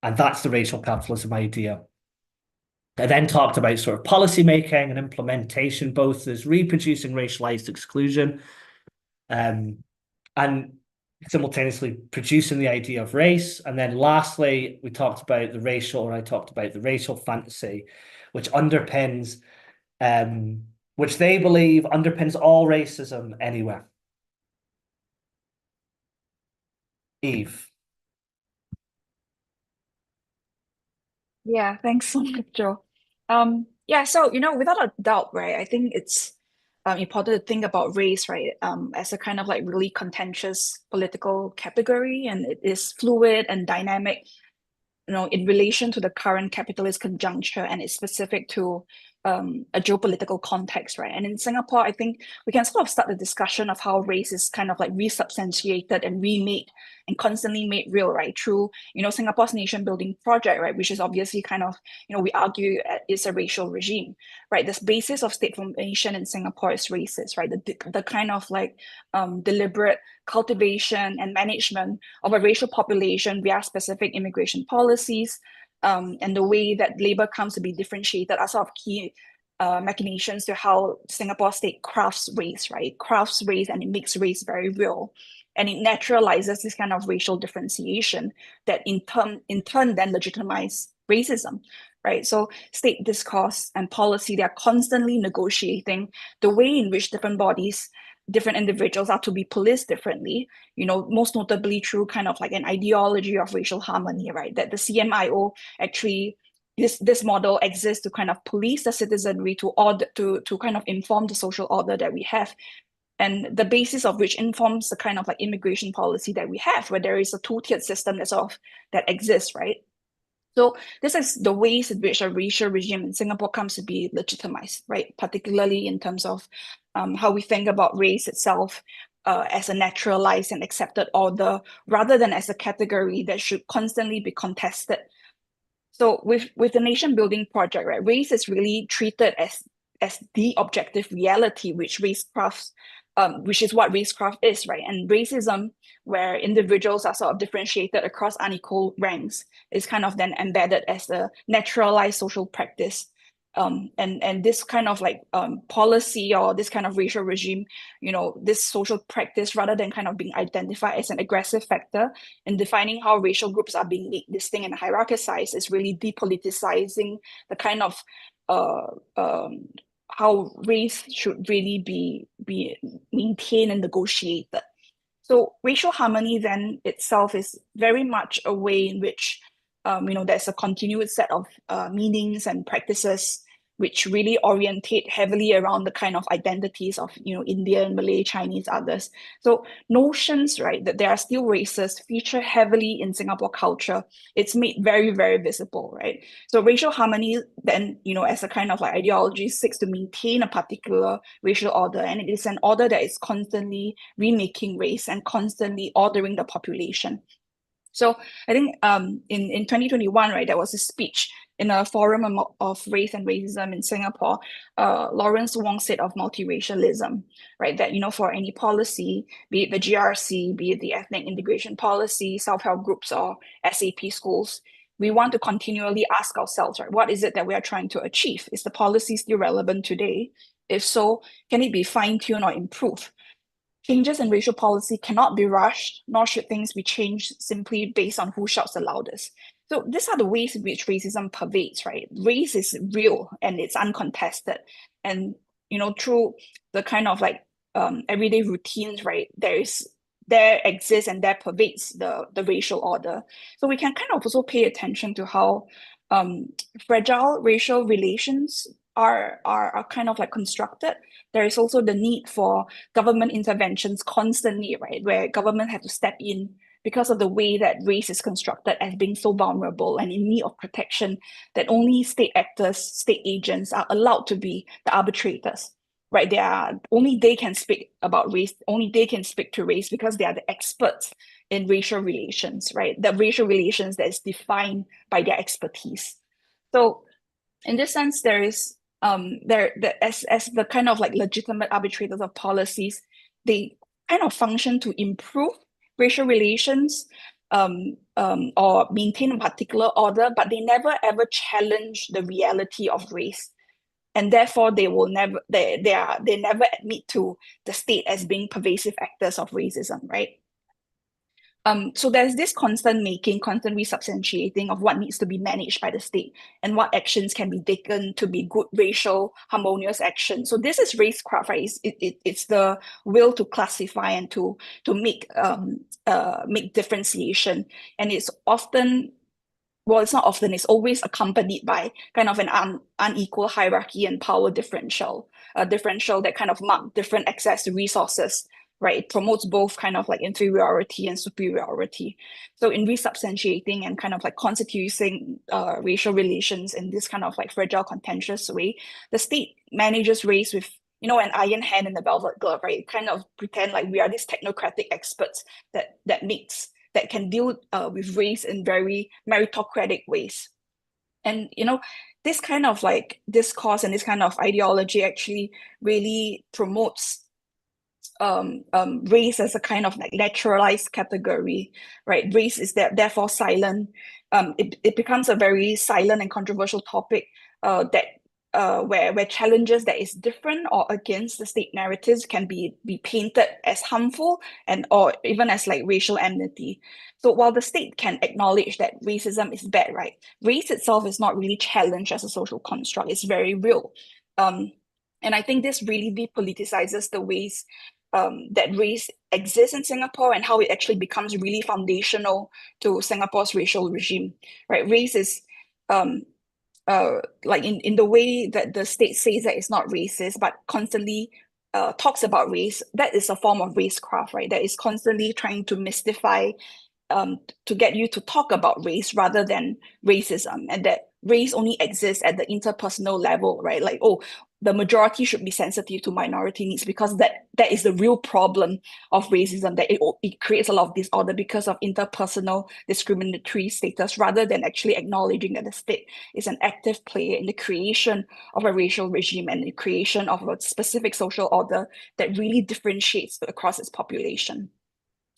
And that's the racial capitalism idea. I then talked about sort of policy making and implementation, both as reproducing racialized exclusion, and simultaneously producing the idea of race. And then lastly, I talked about the racial fantasy, which underpins, which they believe underpins all racism anywhere. Eve. Yeah, thanks so much, Joe. Yeah, so without a doubt, right? I think it's important to think about race, right, as a kind of like really contentious political category, and it is fluid and dynamic, in relation to the current capitalist conjuncture, and it's specific to a geopolitical context, right? And in Singapore, I think we can sort of start the discussion of how race is kind of like resubstantiated and remade and constantly made real, right? Through, Singapore's nation building project, right? Which is obviously kind of, we argue is a racial regime, right? This basis of state formation in Singapore is racist, right? The kind of like deliberate cultivation and management of a racial population via specific immigration policies, and the way that labor comes to be differentiated are sort of key machinations to how Singapore state crafts race, right? Crafts race, and it makes race very real. And it naturalizes this kind of racial differentiation that in turn then legitimize racism, right? So state discourse and policy, they are constantly negotiating the way in which different bodies, different individuals are to be policed differently, most notably through kind of like an ideology of racial harmony, right? That the CMIO actually, this model exists to kind of police the citizenry to kind of inform the social order that we have, and the basis of which informs the kind of like immigration policy that we have, where there is a two-tiered system that exists, right? So this is the ways in which a racial regime in Singapore comes to be legitimized, right? Particularly in terms of how we think about race itself as a naturalized and accepted order, rather than as a category that should constantly be contested. So with the nation building project, right, race is really treated as the objective reality, which which is what racecraft is, right? And racism, where individuals are sort of differentiated across unequal ranks, is kind of then embedded as a naturalized social practice And this kind of like policy or this kind of racial regime, this social practice, rather than kind of being identified as an aggressive factor in defining how racial groups are being made distinct and hierarchized, is really depoliticizing the kind of how race should really be maintained and negotiated. So racial harmony then itself is very much a way in which there's a continued set of meanings and practices which really orientate heavily around the kind of identities of Indian, Malay, Chinese, others. So notions, right, that there are still races feature heavily in Singapore culture. It's made very, very visible, right? So racial harmony then, as a kind of like ideology, seeks to maintain a particular racial order, and it is an order that is constantly remaking race and constantly ordering the population. So I think in 2021, right, there was a speech in a forum of race and racism in Singapore. Lawrence Wong said of multiracialism, right, that for any policy, be it the GRC, be it the ethnic integration policy, self-help groups, or SAP schools, we want to continually ask ourselves, right, what is it that we are trying to achieve? Is the policy still relevant today? If so, can it be fine-tuned or improved? Changes in racial policy cannot be rushed, nor should things be changed simply based on who shouts the loudest. So these are the ways in which racism pervades, right? Race is real and it's uncontested. And, through the kind of like everyday routines, right, there exists and there pervades the racial order. So we can kind of also pay attention to how fragile racial relations are kind of like constructed. There is also the need for government interventions constantly, right, where government have to step in because of the way that race is constructed as being so vulnerable and in need of protection, that only state actors, state agents are allowed to be the arbitrators, right? Only they can speak about race, only they can speak to race because they are the experts in racial relations, right? The racial relations that is defined by their expertise. So in this sense, there is as the kind of like legitimate arbitrators of policies, they kind of function to improve racial relations or maintain a particular order, but they never ever challenge the reality of race. And therefore they never admit to the state as being pervasive actors of racism, right? So there's this constant resubstantiating of what needs to be managed by the state and what actions can be taken to be good racial harmonious action. So this is racecraft, right? It's the will to classify and to make differentiation, and it's often. Well, it's not often, it's always accompanied by kind of an unequal hierarchy and power differential, a differential that kind of mark different access to resources, right? It promotes both kind of like inferiority and superiority. So in resubstantiating and kind of like constituting racial relations in this kind of like fragile, contentious way, the state manages race with an iron hand in the velvet glove, right? Kind of pretend like we are these technocratic experts that can deal with race in very meritocratic ways. And, this kind of like discourse and this kind of ideology actually really promotes race as a kind of like naturalized category, right? Race is therefore silent. It becomes a very silent and controversial topic where challenges that is different or against the state narratives can be painted as harmful or even as like racial enmity. So while the state can acknowledge that racism is bad, right? Race itself is not really challenged as a social construct. It's very real. And I think this really depoliticizes the ways that race exists in Singapore and how it actually becomes really foundational to Singapore's racial regime, right? Race is like in the way that the state says that it's not racist, but constantly talks about race, that is a form of racecraft, right? That is constantly trying to mystify, to get you to talk about race rather than racism, and that race only exists at the interpersonal level, right? Like, oh, the majority should be sensitive to minority needs because that is the real problem of racism, that it creates a lot of disorder because of interpersonal discriminatory status, rather than actually acknowledging that the state is an active player in the creation of a racial regime and the creation of a specific social order that really differentiates across its population.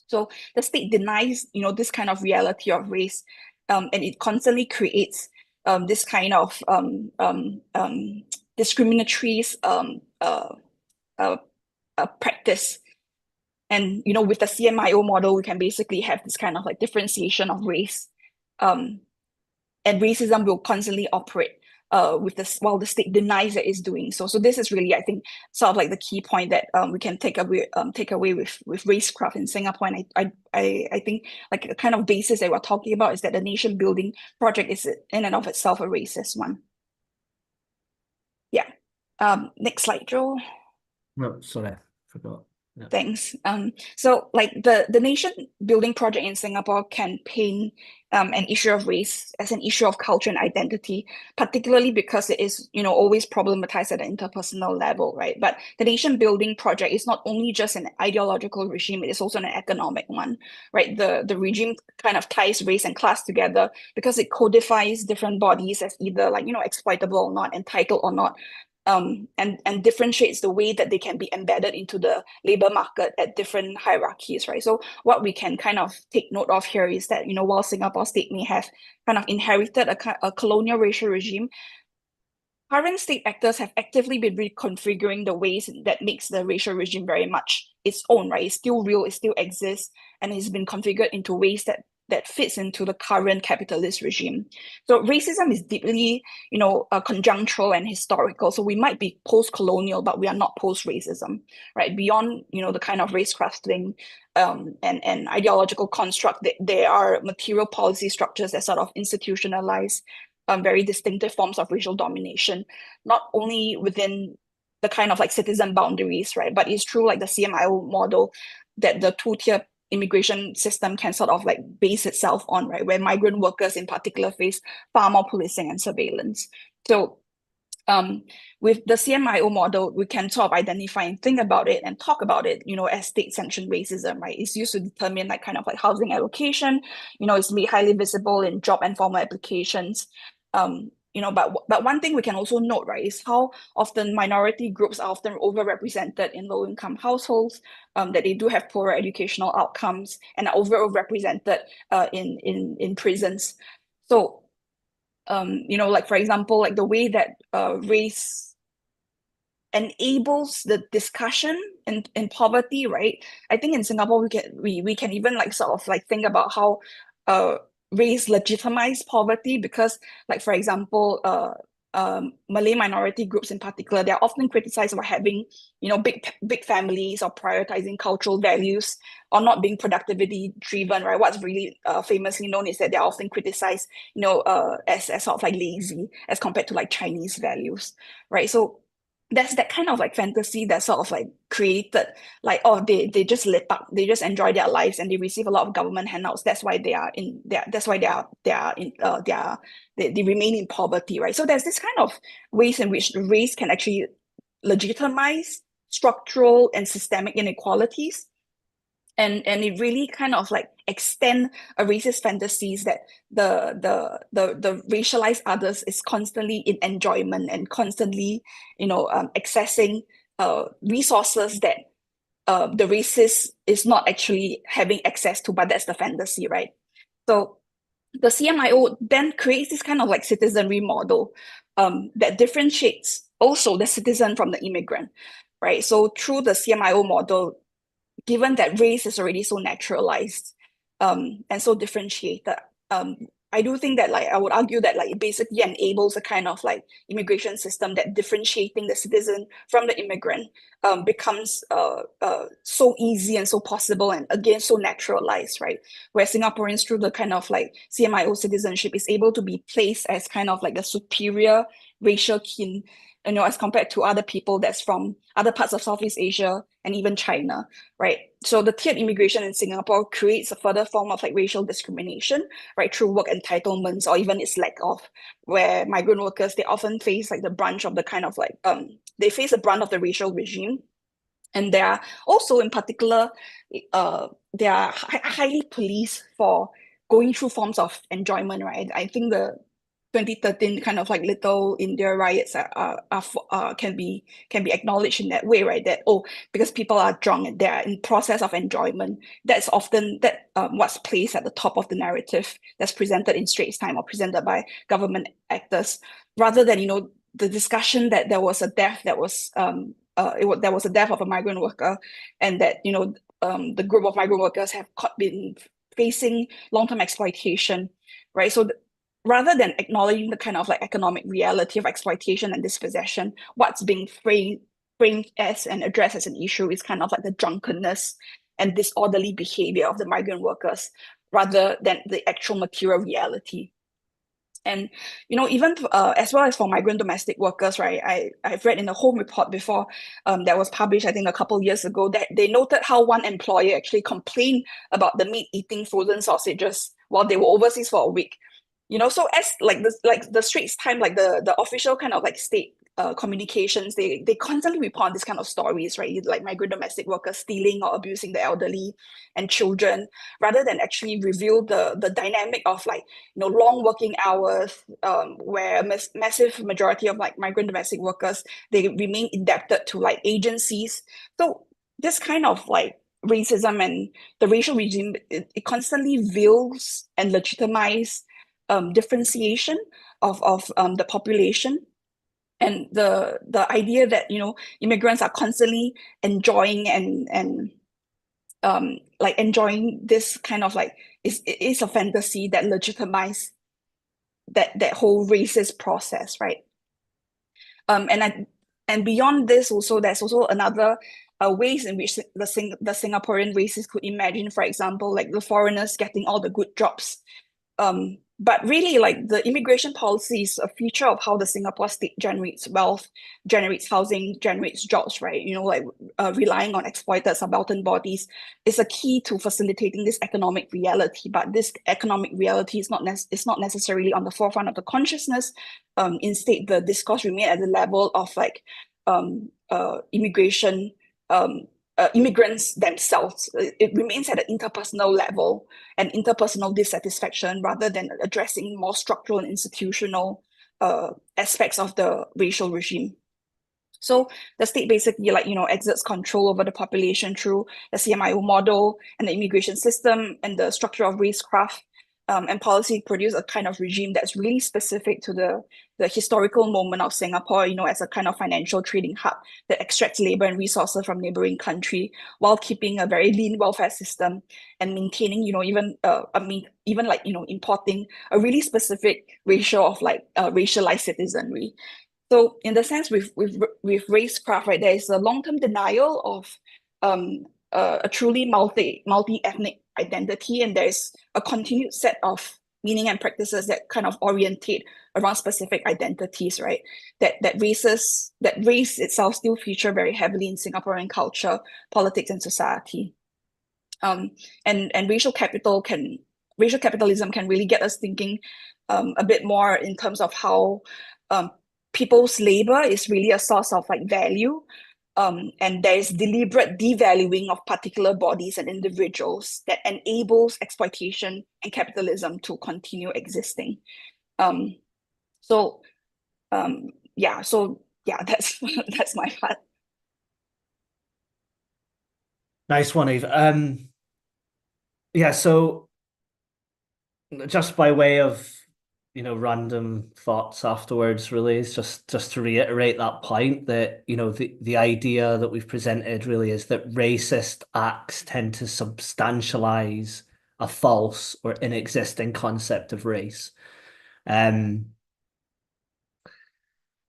So the state denies, this kind of reality of race, and it constantly creates this kind of discriminatory practice. And with the CMIO model, we can basically have this kind of like differentiation of race, and racism will constantly operate with this while the state denies that it's doing so. So this is really, I think, sort of like the key point that we can take away with racecraft in Singapore. And I think like the kind of basis that we're talking about is that the nation building project is in and of itself a racist one. Yeah. Next slide, Joe. No, sorry, forgot. Yeah. Thanks. So like the nation building project in Singapore can paint an issue of race as an issue of culture and identity, particularly because it is, always problematized at an interpersonal level, right? But the nation building project is not only just an ideological regime, it is also an economic one, right? The regime kind of ties race and class together because it codifies different bodies as either like, exploitable or not, entitled or not, and differentiates the way that they can be embedded into the labor market at different hierarchies, right? So what we can kind of take note of here is that, while Singapore state may have kind of inherited a colonial racial regime, current state actors have actively been reconfiguring the ways that makes the racial regime very much its own, right? It's still real, it still exists, and it's been configured into ways that fits into the current capitalist regime. So racism is deeply, conjunctural and historical. So we might be post-colonial, but we are not post-racism, right? Beyond, the kind of race crafting and ideological construct, there are material policy structures that sort of institutionalize very distinctive forms of racial domination, not only within the kind of like citizen boundaries, right? But it's true like the CMIO model that the two-tier immigration system can sort of like base itself on, right? Where migrant workers in particular face far more policing and surveillance. So with the CMIO model, we can sort of identify and think about it and talk about it, as state-sanctioned racism, right? It's used to determine like kind of like housing allocation, it's made highly visible in job and formal applications. But one thing we can also note, right, is how often minority groups are often overrepresented in low-income households, that they do have poorer educational outcomes and are overrepresented in prisons. So, like for example, like the way that race enables the discussion in poverty, right? I think in Singapore we can even like sort of like think about how race legitimize poverty because, like for example, Malay minority groups in particular, they're often criticized for having, big families or prioritizing cultural values or not being productivity driven, right? What's really famously known is that they're often criticized, as sort of like lazy as compared to like Chinese values, right? So that's that kind of like fantasy that sort of like created like, oh, they just lit up, they just enjoy their lives and they receive a lot of government handouts. That's why they are in that's why they remain in poverty, right? So there's this kind of ways in which race can actually legitimize structural and systemic inequalities. And it really kind of like extend a racist fantasies that the racialized others is constantly in enjoyment and constantly, accessing resources that the racist is not actually having access to, but that's the fantasy, right? So the CMIO then creates this kind of like citizenry model that differentiates also the citizen from the immigrant, right? So through the CMIO model, given that race is already so naturalized and so differentiated, I do think that like I would argue that like it basically enables a kind of like immigration system that differentiating the citizen from the immigrant becomes so easy and so possible and again so naturalized, right? Where Singaporeans through the kind of like CMIO citizenship is able to be placed as kind of like a superior racial kin, as compared to other people that's from other parts of Southeast Asia and even China, right? So the tiered immigration in Singapore creates a further form of like racial discrimination, right, through work entitlements or even its lack of, where migrant workers, they often face like the brunt of the kind of like, they face the brunt of the racial regime. And they are also in particular, they are highly policed for going through forms of enjoyment, right? I think 2013 kind of like Little India riots can be acknowledged in that way, right? That, oh, because people are drunk and they're in process of enjoyment, that's often what's placed at the top of the narrative that's presented in Straits Time or presented by government actors, rather than the discussion that there was a death that was there was a death of a migrant worker, and that the group of migrant workers have been facing long-term exploitation, right? So rather than acknowledging the kind of like economic reality of exploitation and dispossession, what's being framed as and addressed as an issue is kind of like the drunkenness and disorderly behavior of the migrant workers, rather than the actual material reality. And even as well as for migrant domestic workers, right? I've read in a home report before that was published, I think, a couple of years ago, that they noted how one employer actually complained about the meat eating frozen sausages while they were overseas for a week. So as like the Straits Time, like the official kind of like state communications, they constantly report this kind of stories, right? Like migrant domestic workers stealing or abusing the elderly and children, rather than actually reveal the dynamic of like long working hours, where a massive majority of like migrant domestic workers, they remain indebted to like agencies. So this kind of like racism and the racial regime, it constantly veils and legitimizes differentiation of the population, and the idea that immigrants are constantly enjoying and like enjoying this kind of like it is a fantasy that legitimizes that whole racist process, right? And beyond this, also there's also another ways in which the Singaporean racists could imagine, for example, like the foreigners getting all the good jobs. But really, like the immigration policy is a feature of how the Singapore state generates wealth, generates housing, generates jobs, right? Like relying on exploited subaltern bodies is a key to facilitating this economic reality. But this economic reality is not necessarily on the forefront of the consciousness. Instead, the discourse remains at the level of like immigration. Immigrants themselves. It remains at an interpersonal level and interpersonal dissatisfaction, rather than addressing more structural and institutional aspects of the racial regime. So the state basically exerts control over the population through the CMIO model and the immigration system and the structure of racecraft, and policy produce a kind of regime that's really specific to the historical moment of Singapore, as a kind of financial trading hub that extracts labor and resources from neighboring country while keeping a very lean welfare system and maintaining, even like, importing a really specific ratio of like racialized citizenry. So in the sense with racecraft, right, there is a long-term denial of a truly multi-ethnic identity, and there's a continued set of meaning and practices that kind of orientate around specific identities, right? That race itself still feature very heavily in Singaporean culture, politics, and society. And racial capitalism can really get us thinking a bit more in terms of how people's labor is really a source of like value, and there is deliberate devaluing of particular bodies and individuals that enables exploitation and capitalism to continue existing. Um, so yeah, that's that's my part. Nice one, Eve. Yeah, so just by way of random thoughts afterwards, really, is just to reiterate that point that the idea that we've presented really is that racist acts tend to substantialize a false or inexisting concept of race.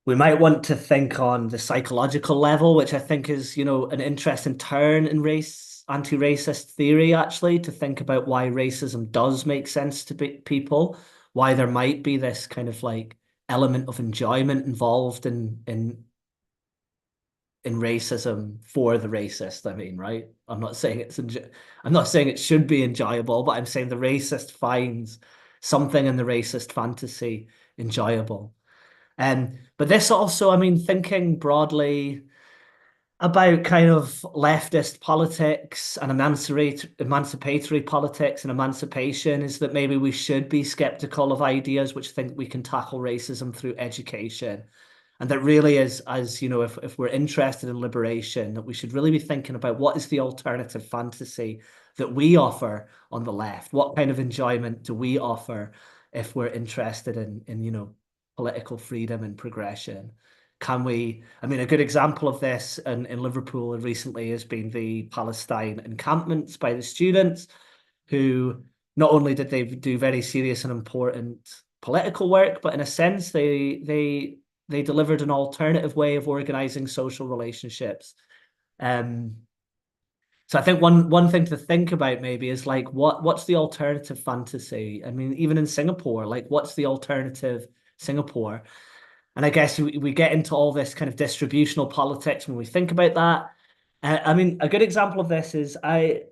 We might want to think on the psychological level, which I think is, an interesting turn in anti-racist theory, actually, to think about why racism does make sense to people, why there might be this kind of like element of enjoyment involved in racism for the racist. I mean, right? I'm not saying it should be enjoyable, but I'm saying the racist finds something in the racist fantasy enjoyable. But this also, I mean, thinking broadly, about kind of leftist politics and emancipatory politics and emancipation is that maybe we should be skeptical of ideas which think we can tackle racism through education. And that really is, as you know, if we're interested in liberation, that we should really be thinking about what is the alternative fantasy that we offer on the left? What kind of enjoyment do we offer if we're interested in political freedom and progression? Can we, I mean, a good example of this in Liverpool recently has been the Palestine encampments by the students, who not only did they do very serious and important political work, but in a sense, they delivered an alternative way of organizing social relationships. Um, so I think one thing to think about maybe is like what's the alternative fantasy? I mean, even in Singapore, like what's the alternative Singapore? And I guess we get into all this kind of distributional politics when we think about that. I mean, a good example of this is I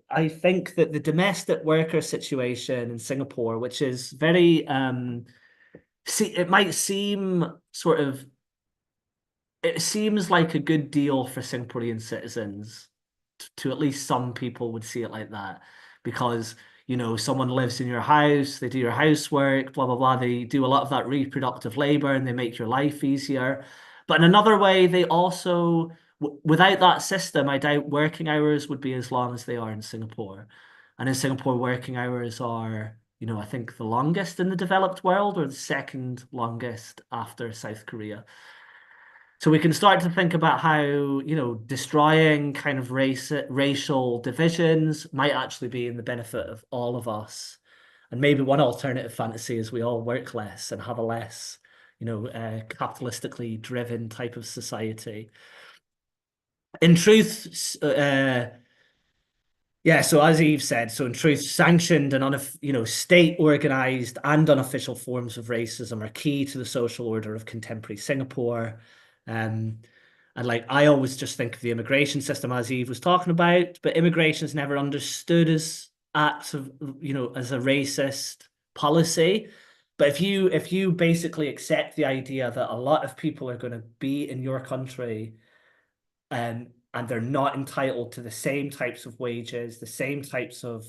think that the domestic worker situation in Singapore, which is very it might seem sort of it seems like a good deal for Singaporean citizens. To at least some people would see it like that because someone lives in your house, they do your housework, blah blah blah. They do a lot of that reproductive labor and they make your life easier. But in another way, they also without that system, I doubt working hours would be as long as they are in Singapore. And in Singapore, working hours are, I think the longest in the developed world or the second longest after South Korea. So we can start to think about how, destroying kind of racial divisions might actually be in the benefit of all of us. And maybe one alternative fantasy is we all work less and have a less, capitalistically driven type of society. In truth, yeah, so as Eve said, so in truth, sanctioned and state organized and unofficial forms of racism are key to the social order of contemporary Singapore. Um, and like I always just think of the immigration system as Eve was talking about, but immigration is never understood as acts of, as a racist policy. But if you basically accept the idea that a lot of people are going to be in your country and they're not entitled to the same types of wages, the same types of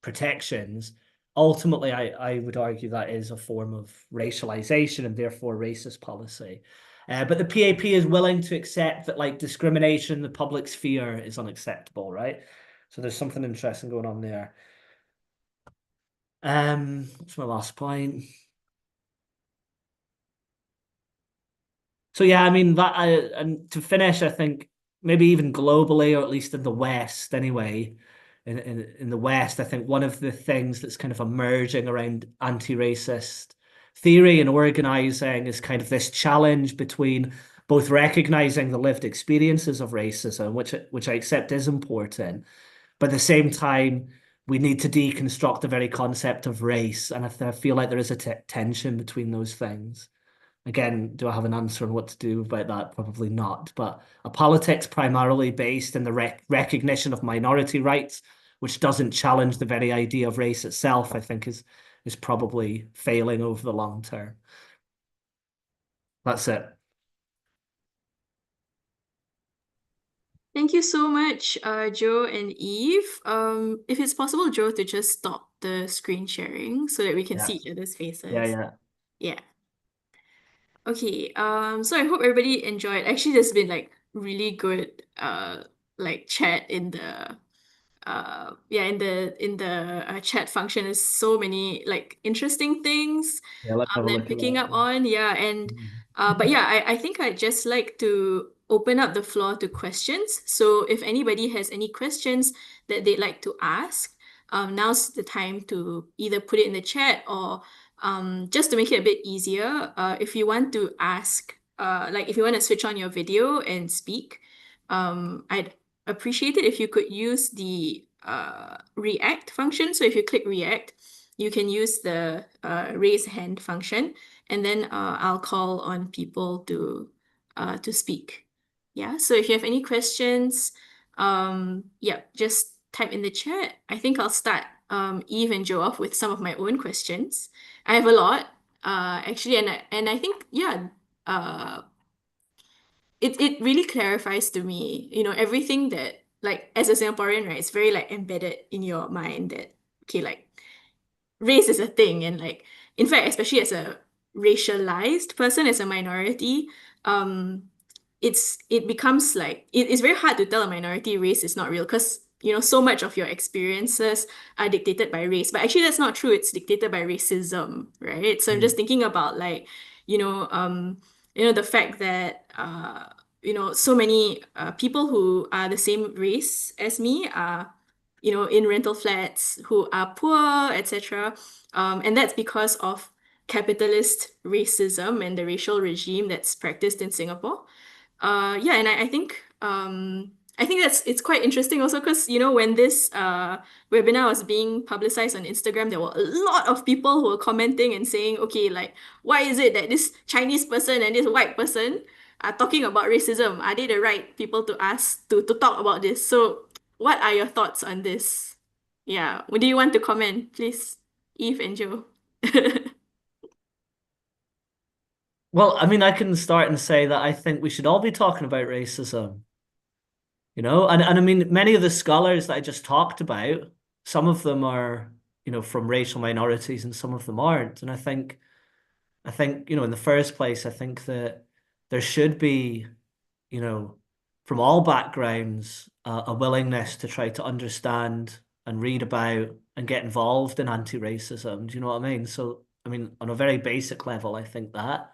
protections, ultimately, I would argue that is a form of racialization and therefore racist policy. But the PAP is willing to accept that like discrimination in the public sphere is unacceptable, right? So there's something interesting going on there. What's my last point? So yeah, I mean and to finish, I think maybe even globally, or at least in the West anyway, in the West, I think one of the things that's kind of emerging around anti-racist theory and organizing is kind of this challenge between both recognizing the lived experiences of racism, which I accept is important, but at the same time, we need to deconstruct the very concept of race, and I feel like there is a tension between those things. Again, do I have an answer on what to do about that? Probably not. But a politics primarily based in the recognition of minority rights, which doesn't challenge the very idea of race itself, I think is probably failing over the long term. That's it. Thank you so much, Joe and Eve. If it's possible, Joe, to just stop the screen sharing so that we can see Yeah. each other's faces. Yeah. Yeah. Okay. So I hope everybody enjoyed. Actually, there's been like really good like chat in the chat function. Is so many like interesting things Yeah, let's have a that I'm look at picking up that. on. Yeah, and but yeah, I think I'd just like to open up the floor to questions. So if anybody has any questions that they'd like to ask, now's the time to either put it in the chat or just to make it a bit easier, if you want to ask, like if you want to switch on your video and speak, I'd appreciate it if you could use the react function. So if you click react, you can use the raise hand function, and then I'll call on people to speak. Yeah. So if you have any questions, yeah, just type in the chat. I think I'll start Eve and Joe off with some of my own questions. I have a lot, actually, and I think yeah, uh, it really clarifies to me, everything that, like, as a Singaporean, right, it's very like embedded in your mind that, okay, like, race is a thing, and like, in fact, especially as a racialized person, as a minority, um it becomes like it's very hard to tell a minority race is not real, because so much of your experiences are dictated by race, but actually that's not true. It's dictated by racism, right? So I'm Mm. just thinking about, like, the fact that so many people who are the same race as me are in rental flats, who are poor, etc. And that's because of capitalist racism and the racial regime that's practiced in Singapore. Yeah, and I think it's quite interesting also, because when this webinar was being publicized on Instagram, there were a lot of people who were commenting and saying, okay, like, why is it that this Chinese person and this white person are talking about racism? Are they the right people to ask to talk about this? So what are your thoughts on this? Yeah, do you want to comment, please, Eve and Joe? Well, I mean, I can start and say that I think we should all be talking about racism, and I mean, many of the scholars that I just talked about, some of them are, from racial minorities and some of them aren't. And I think, in the first place, I think that there should be, you know, from all backgrounds, a willingness to try to understand and read about and get involved in anti-racism. Do you know what I mean? So, I mean, on a very basic level, I think that.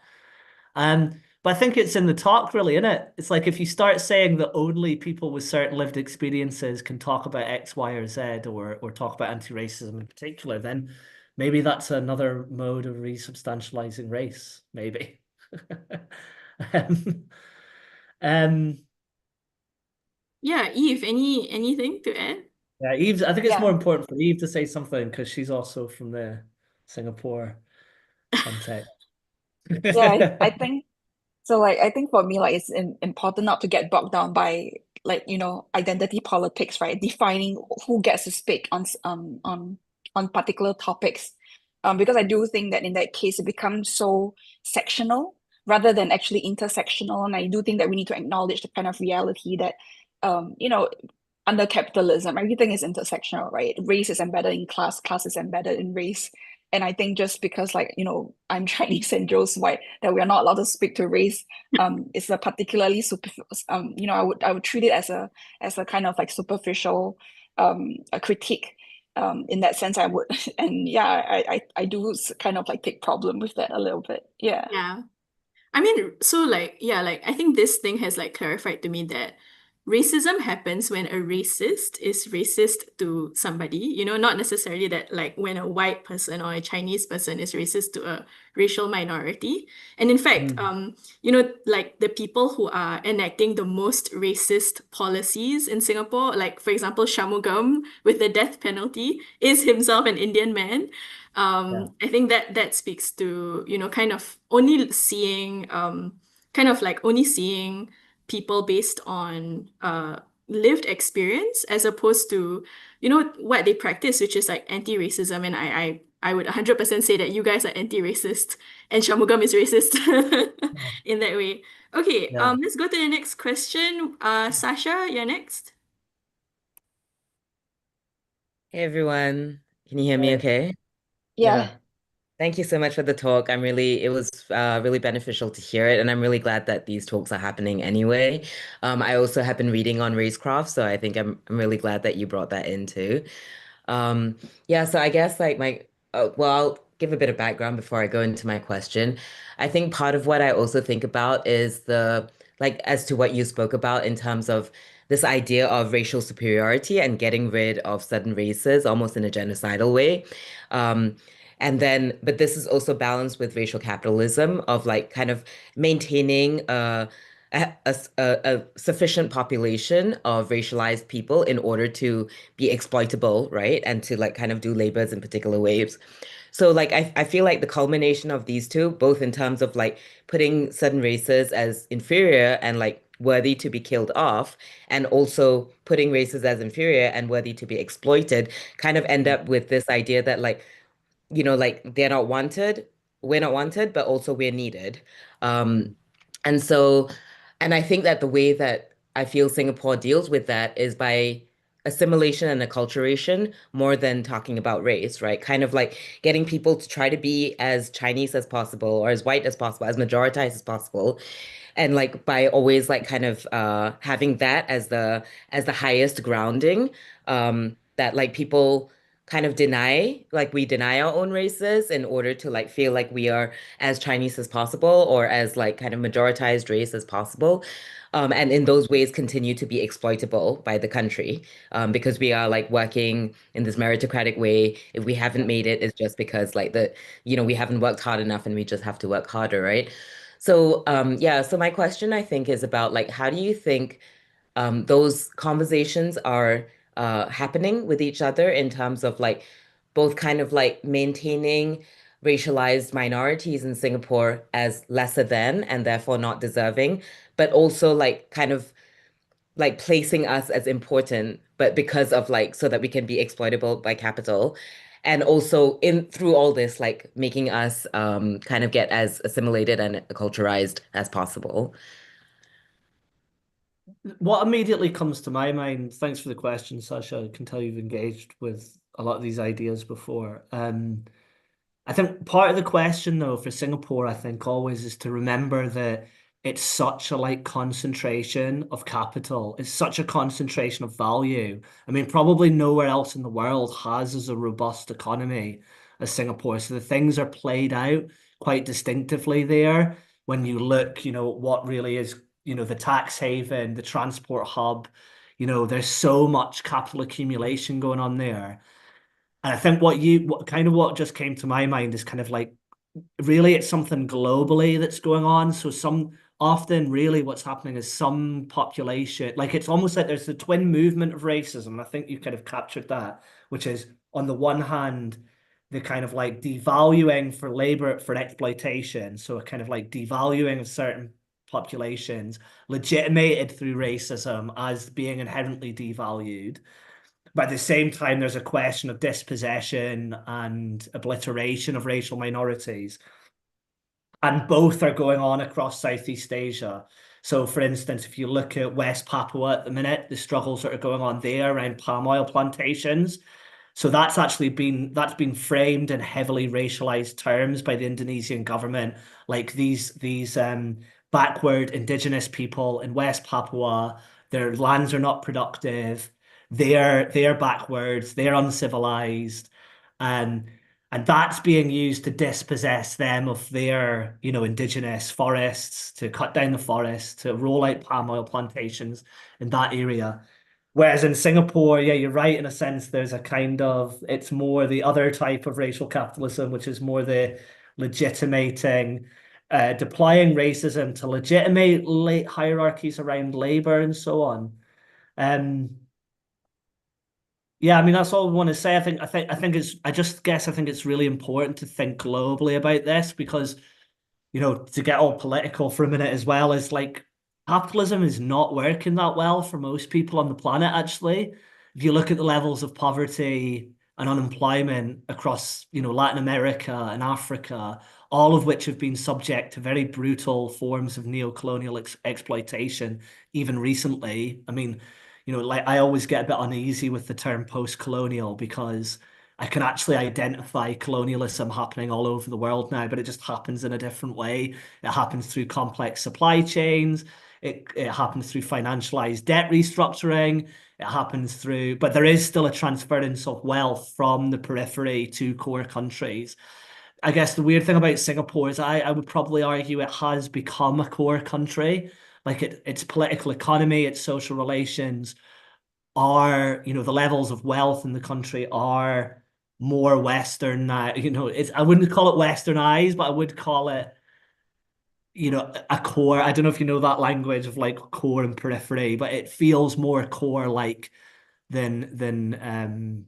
But I think it's in the talk, really, isn't it? It's like if you start saying that only people with certain lived experiences can talk about X, Y, or Z, or talk about anti-racism in particular, then maybe that's another mode of resubstantializing race, maybe. Um, um, Yeah, Eve, anything to add? yeah, Eve, I think it's more Yeah. important for Eve to say something because she's also from the Singapore context. Yeah, I think so. Like, I think for me, like, it's important not to get bogged down by, like, identity politics, right? Defining who gets to speak on particular topics. Because I do think that in that case it becomes so sectional rather than actually intersectional. And I do think that we need to acknowledge the kind of reality that, um, you know, under capitalism, everything is intersectional, right? Race is embedded in class, class is embedded in race. And I think just because, like, I'm Chinese and Joe's white, that we are not allowed to speak to race, is a particularly I would treat it as a kind of like superficial a critique. In that sense, I would, and yeah, I do kind of like take problem with that a little bit. Yeah. Yeah. I mean, so like, yeah, like I think this thing has like clarified to me that racism happens when a racist is racist to somebody, not necessarily that like when a white person or a Chinese person is racist to a racial minority. And in fact, Mm, like the people who are enacting the most racist policies in Singapore, like for example, Shanmugam with the death penalty, is himself an Indian man. yeah. I think that speaks to, kind of only seeing, kind of like only seeing people based on lived experience, as opposed to, what they practice, which is like anti-racism. And I would 100% say that you guys are anti-racist and Shamugam is racist in that way. Okay, Yeah. let's go to the next question. Sasha, you're next. Hey everyone, can you hear me Right. okay? Yeah. Yeah. Thank you so much for the talk. It was really beneficial to hear it, and I'm really glad that these talks are happening anyway. I also have been reading on racecraft, so I think I'm really glad that you brought that in too. Um, yeah, so I guess like well, I'll give a bit of background before I go into my question. I think part of what I also think about is as to what you spoke about in terms of this idea of racial superiority and getting rid of certain races almost in a genocidal way. Um, but this is also balanced with racial capitalism of like kind of maintaining a sufficient population of racialized people in order to be exploitable, right? And to like kind of do labors in particular ways. So like I feel like the culmination of these two, both in terms of like putting certain races as inferior and like worthy to be killed off, and also putting races as inferior and worthy to be exploited, kind of end up with this idea that like, like they're not wanted, we're not wanted, but also we're needed. Um, Mm, and so And I think that the way that I feel Singapore deals with that is by assimilation and acculturation more than talking about race, right? Kind of like getting people to try to be as Chinese as possible or as white as possible, as majoritized as possible. And like by always like kind of having that as the highest grounding, that like people kind of deny, like we deny our own races in order to like feel like we are as Chinese as possible or as like kind of majoritized race as possible. And in those ways continue to be exploitable by the country, because we are like working in this meritocratic way. If we haven't made it, it's just because like we haven't worked hard enough and we just have to work harder, right? So yeah, so my question I think is about like how do you think those conversations are happening with each other in terms of like both kind of like maintaining racialized minorities in Singapore as lesser than and therefore not deserving, but also like kind of like placing us as important, but because of like so that we can be exploitable by capital. And also in through all this, like making us kind of get as assimilated and acculturized as possible. What immediately comes to my mind, thanks for the question, Sasha. I can tell you've engaged with a lot of these ideas before. I think part of the question, though, for Singapore, I think always is to remember that it's such a like concentration of capital. It's such a concentration of value. I mean, probably nowhere else in the world has as a robust economy as Singapore. So the things are played out quite distinctively there when you look, what really is, the tax haven, the transport hub. There's so much capital accumulation going on there. And I think what just came to my mind is kind of like really it's something globally that's going on. So some often really what's happening is some population, like it's almost like there's the twin movement of racism. I think you kind of captured that, which is on the one hand, the kind of like devaluing for labor for exploitation. So a kind of like devaluing of certain populations legitimated through racism as being inherently devalued. But at the same time, there's a question of dispossession and obliteration of racial minorities. And both are going on across Southeast Asia. So, for instance, if you look at West Papua at the minute, the struggles that are going on there around palm oil plantations. So that's been framed in heavily racialized terms by the Indonesian government, like these backward indigenous people in West Papua, their lands are not productive, they're backwards, they're uncivilized, and and that's being used to dispossess them of their, indigenous forests, to cut down the forests, to roll out palm oil plantations in that area. Whereas in Singapore, yeah, you're right in a sense, there's a kind of, it's more the other type of racial capitalism, which is more the legitimating, deploying racism to legitimate hierarchies around labor and so on. Um, yeah, I mean that's all I want to say. I think it's really important to think globally about this because to get all political for a minute as well, is like capitalism is not working that well for most people on the planet, actually. If you look at the levels of poverty and unemployment across, Latin America and Africa, all of which have been subject to very brutal forms of neo-colonial exploitation, even recently. I mean, like I always get a bit uneasy with the term post-colonial because I can actually identify colonialism happening all over the world now, but it just happens in a different way. It happens through complex supply chains. It happens through financialized debt restructuring. It happens through, but there is still a transference of wealth from the periphery to core countries. I guess the weird thing about Singapore is I would probably argue it has become a core country. Like its political economy, its social relations are, the levels of wealth in the country are more Western now. I wouldn't call it westernized, but I would call it, a core. I don't know if you know that language of like core and periphery, but it feels more core like than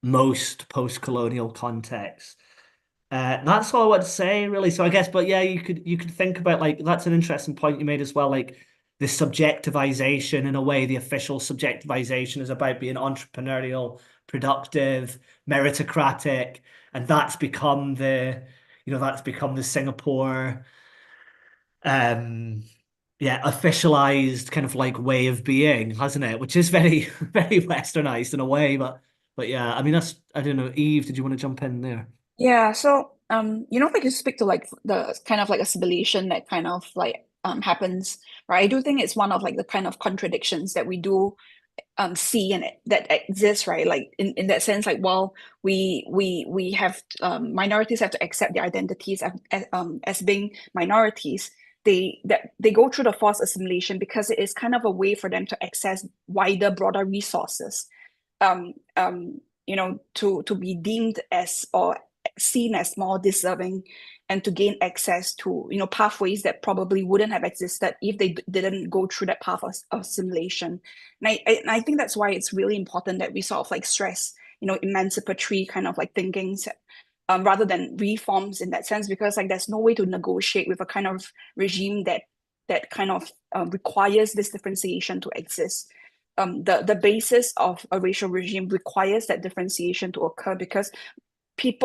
most post-colonial contexts. That's all I want to say, really. So I guess, but yeah, you could think about like that's an interesting point you made as well, like the subjectivization in a way, the official subjectivization is about being entrepreneurial, productive, meritocratic, and that's become the Singapore um officialized kind of like way of being, hasn't it? Which is very, very westernized in a way, but yeah, I mean that's I don't know. Eve, did you want to jump in there? Yeah, so like you speak to like the kind of like assimilation that kind of like happens, right? I do think it's one of like the kind of contradictions that we do see and that exists, right? Like in that sense, like while we have minorities have to accept their identities as being minorities, they go through the forced assimilation because it is kind of a way for them to access wider, broader resources, to be deemed as or seen as more deserving and to gain access to pathways that probably wouldn't have existed if they didn't go through that path of assimilation. And I think that's why it's really important that we sort of like stress emancipatory kind of like thinkings, rather than reforms in that sense, because like there's no way to negotiate with a kind of regime that kind of requires this differentiation to exist. The basis of a racial regime requires that differentiation to occur because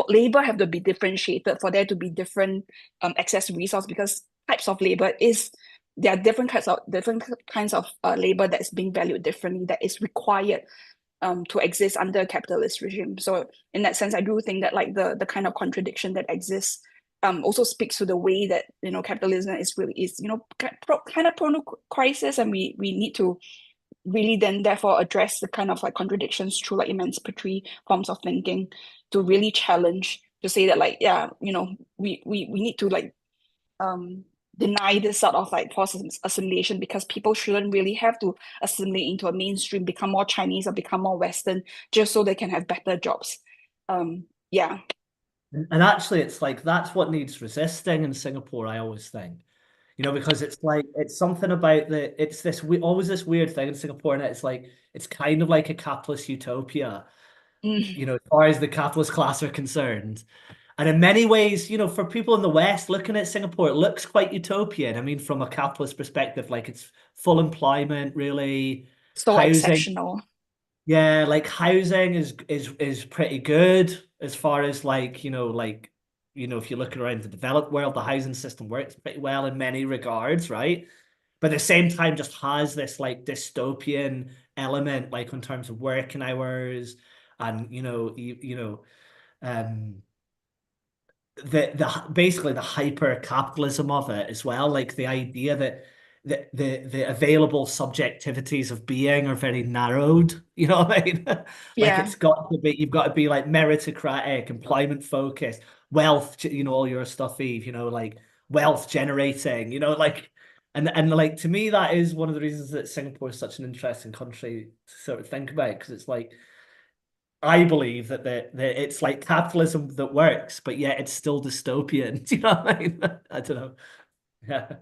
labor have to be differentiated for there to be different access to resource, because types of labor is there are different kinds of labor that's being valued differently, that is required to exist under a capitalist regime. So in that sense, I do think that like the kind of contradiction that exists also speaks to the way that capitalism is kind of prone to crisis, and we need to really then therefore address the kind of like contradictions through like emancipatory forms of thinking to really challenge, to say that like we need to like deny this sort of like forced assimilation, because people shouldn't really have to assimilate into a mainstream, become more Chinese or become more Western just so they can have better jobs. Yeah. And actually, it's like that's what needs resisting in Singapore, I always think. Because it's like it's something about it's this always this weird thing in Singapore, and it's like it's kind of like a capitalist utopia, Mm. as far as the capitalist class are concerned. And in many ways, for people in the West looking at Singapore, it looks quite utopian. I mean, from a capitalist perspective, like it's full employment, really, So housing. exceptional. Yeah, like housing is pretty good as far as if you're looking around the developed world, the housing system works pretty well in many regards, right? But at the same time, just has this like dystopian element, like in terms of working hours and um the basically the hyper capitalism of it as well, like the idea that the available subjectivities of being are very narrowed. You know what I mean? Like Yeah. you've got to be like meritocratic, employment focused, wealth, all your stuff, Eve, like wealth generating, like and like to me that is one of the reasons that Singapore is such an interesting country to sort of think about, because it's like I believe that it's like capitalism that works, but yet it's still dystopian. Do you know what I mean? I don't know. Yeah.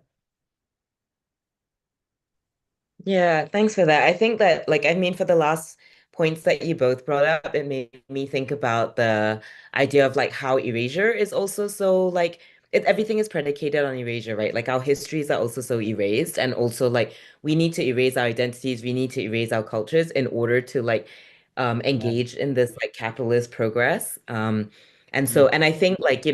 Yeah, thanks for that. I think that, like, I mean, for the last points that you both brought up, it made me think about the idea of like how erasure is also so like everything is predicated on erasure, right? Like our histories are also so erased, and also like we need to erase our identities, we need to erase our cultures in order to like Yeah. engage in this like capitalist progress. And so, Mm. and I think like,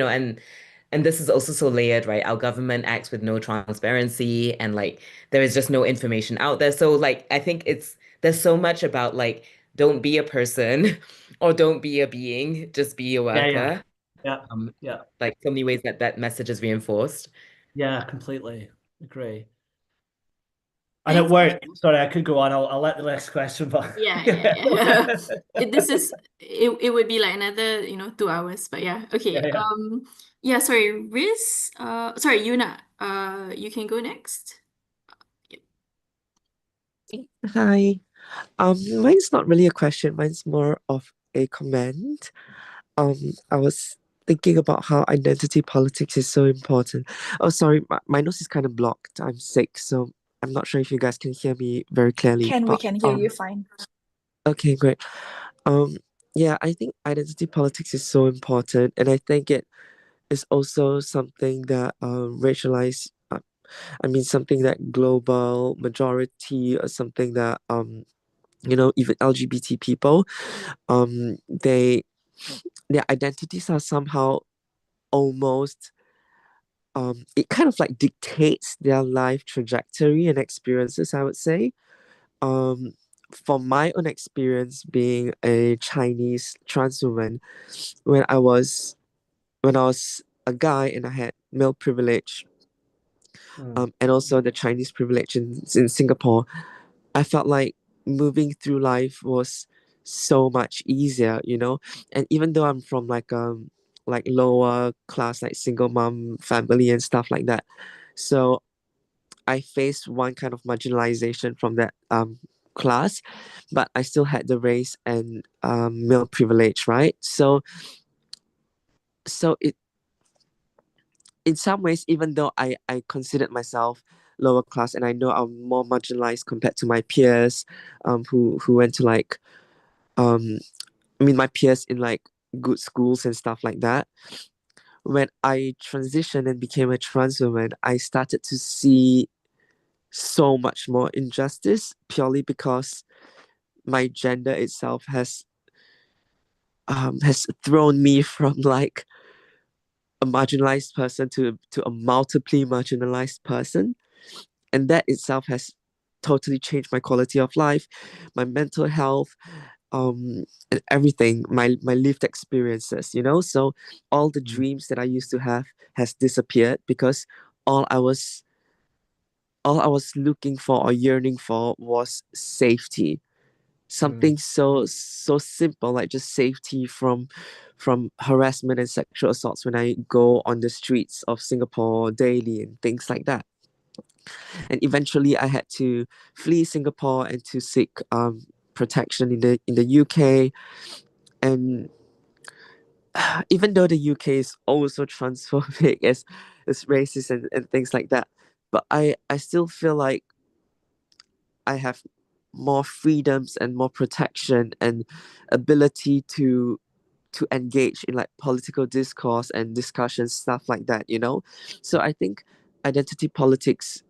and this is also so layered, right? Our government acts with no transparency, and like there is just no information out there. So like I think there's so much about like don't be a person or don't be a being, just be a Yeah, yeah. worker. Yeah. Um, Yeah. like so many ways that that message is reinforced. Yeah, completely agree. And I at think, work, sorry, I could go on. I'll let the next question, but yeah, yeah, yeah. It would be like another, 2 hours, but yeah. Okay. yeah, yeah. Yeah, sorry, Riz, sorry, Yuna, you can go next. Yep. Hi. Mine's not really a question, mine's more of a comment. I was thinking about how identity politics is so important. Oh, sorry, my nose is kind of blocked. I'm sick, so I'm not sure if you guys can hear me very clearly. We But can hear you fine. okay, great. Um, yeah, I think identity politics is so important, and I think it is also something that racialized. I mean, something that global majority or something that even LGBT people, they their identities are somehow almost it kind of like dictates their life trajectory and experiences, I would say. Um, from my own experience being a Chinese trans woman, when I was a guy and I had male privilege, and also the Chinese privilege in Singapore, I felt like moving through life was so much easier, you know. And even though I'm from like lower class, like single mom family and stuff like that, so I faced one kind of marginalization from that class, but I still had the race and male privilege, right? So it in some ways, even though I considered myself lower class and I know I'm more marginalized compared to my peers, who went to like um I mean my peers in like good schools and stuff like that. When I transitioned and became a trans woman, I started to see so much more injustice purely because my gender itself has thrown me from like a marginalized person to a multiply marginalized person, and that itself has totally changed my quality of life, my mental health, and everything, my lived experiences, you know. So all the dreams that I used to have has disappeared because all I was all I was looking for or yearning for was safety, something so simple like just safety from harassment and sexual assaults when I go on the streets of Singapore daily and things like that. And eventually I had to flee Singapore and to seek protection in the UK. And even though the UK is also transphobic as racist and things like that, but I still feel like I have more freedoms and more protection and ability to engage in like political discourse and discussions, stuff like that, you know. So I think identity politics,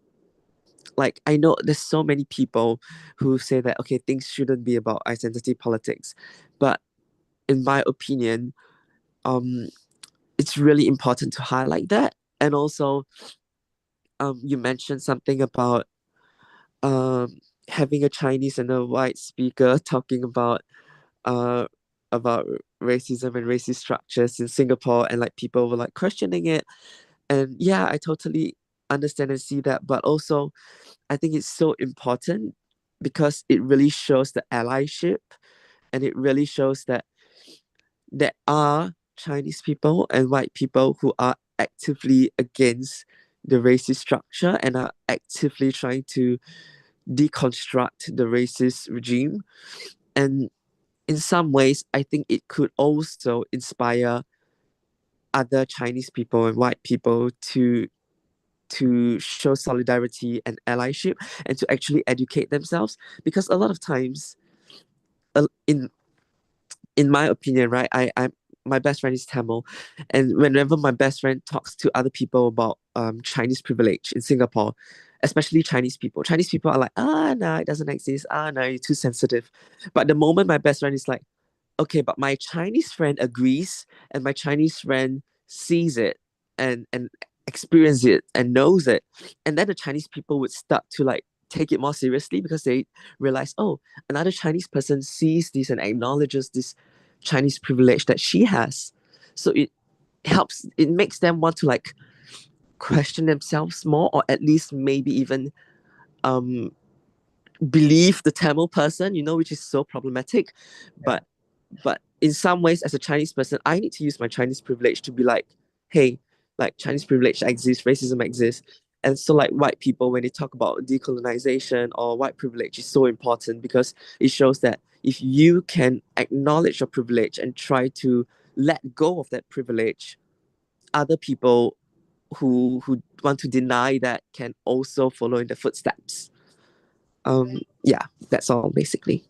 like I know there's so many people who say that okay, things shouldn't be about identity politics, but in my opinion, um it's really important to highlight that. And also you mentioned something um having a Chinese and a white speaker talking uh about racism and racist structures in Singapore, and like people were like questioning it. And yeah, I totally understand and see that, but also I think it's so important because it really shows the allyship, and it really shows that there are Chinese people and white people who are actively against the racist structure and are actively trying to deconstruct the racist regime. And in some ways, I think it could also inspire other Chinese people and white people to show solidarity and allyship and to actually educate themselves, because a lot of times in my opinion, right, I'm my best friend is Tamil, and whenever my best friend talks to other people about Chinese privilege in Singapore, especially Chinese people are like, ah, no, it doesn't exist. Ah, no, you're too sensitive. But the moment my best friend is like, okay, but my Chinese friend agrees, and my Chinese friend sees it and experience it and knows it, and then the Chinese people would start to like take it more seriously because they realize, oh, another Chinese person sees this and acknowledges this Chinese privilege that she has. So it makes them want to like question themselves more, or at least maybe even um believe the Tamil person, you know, which is so problematic. But in some ways, as a Chinese person, I need to use my Chinese privilege to be like, hey, like Chinese privilege exists, racism exists. And so like white people, when they talk about decolonization or white privilege, is so important because it shows that if you can acknowledge your privilege and try to let go of that privilege, other people who want to deny that can also follow in the footsteps. Yeah, that's all basically.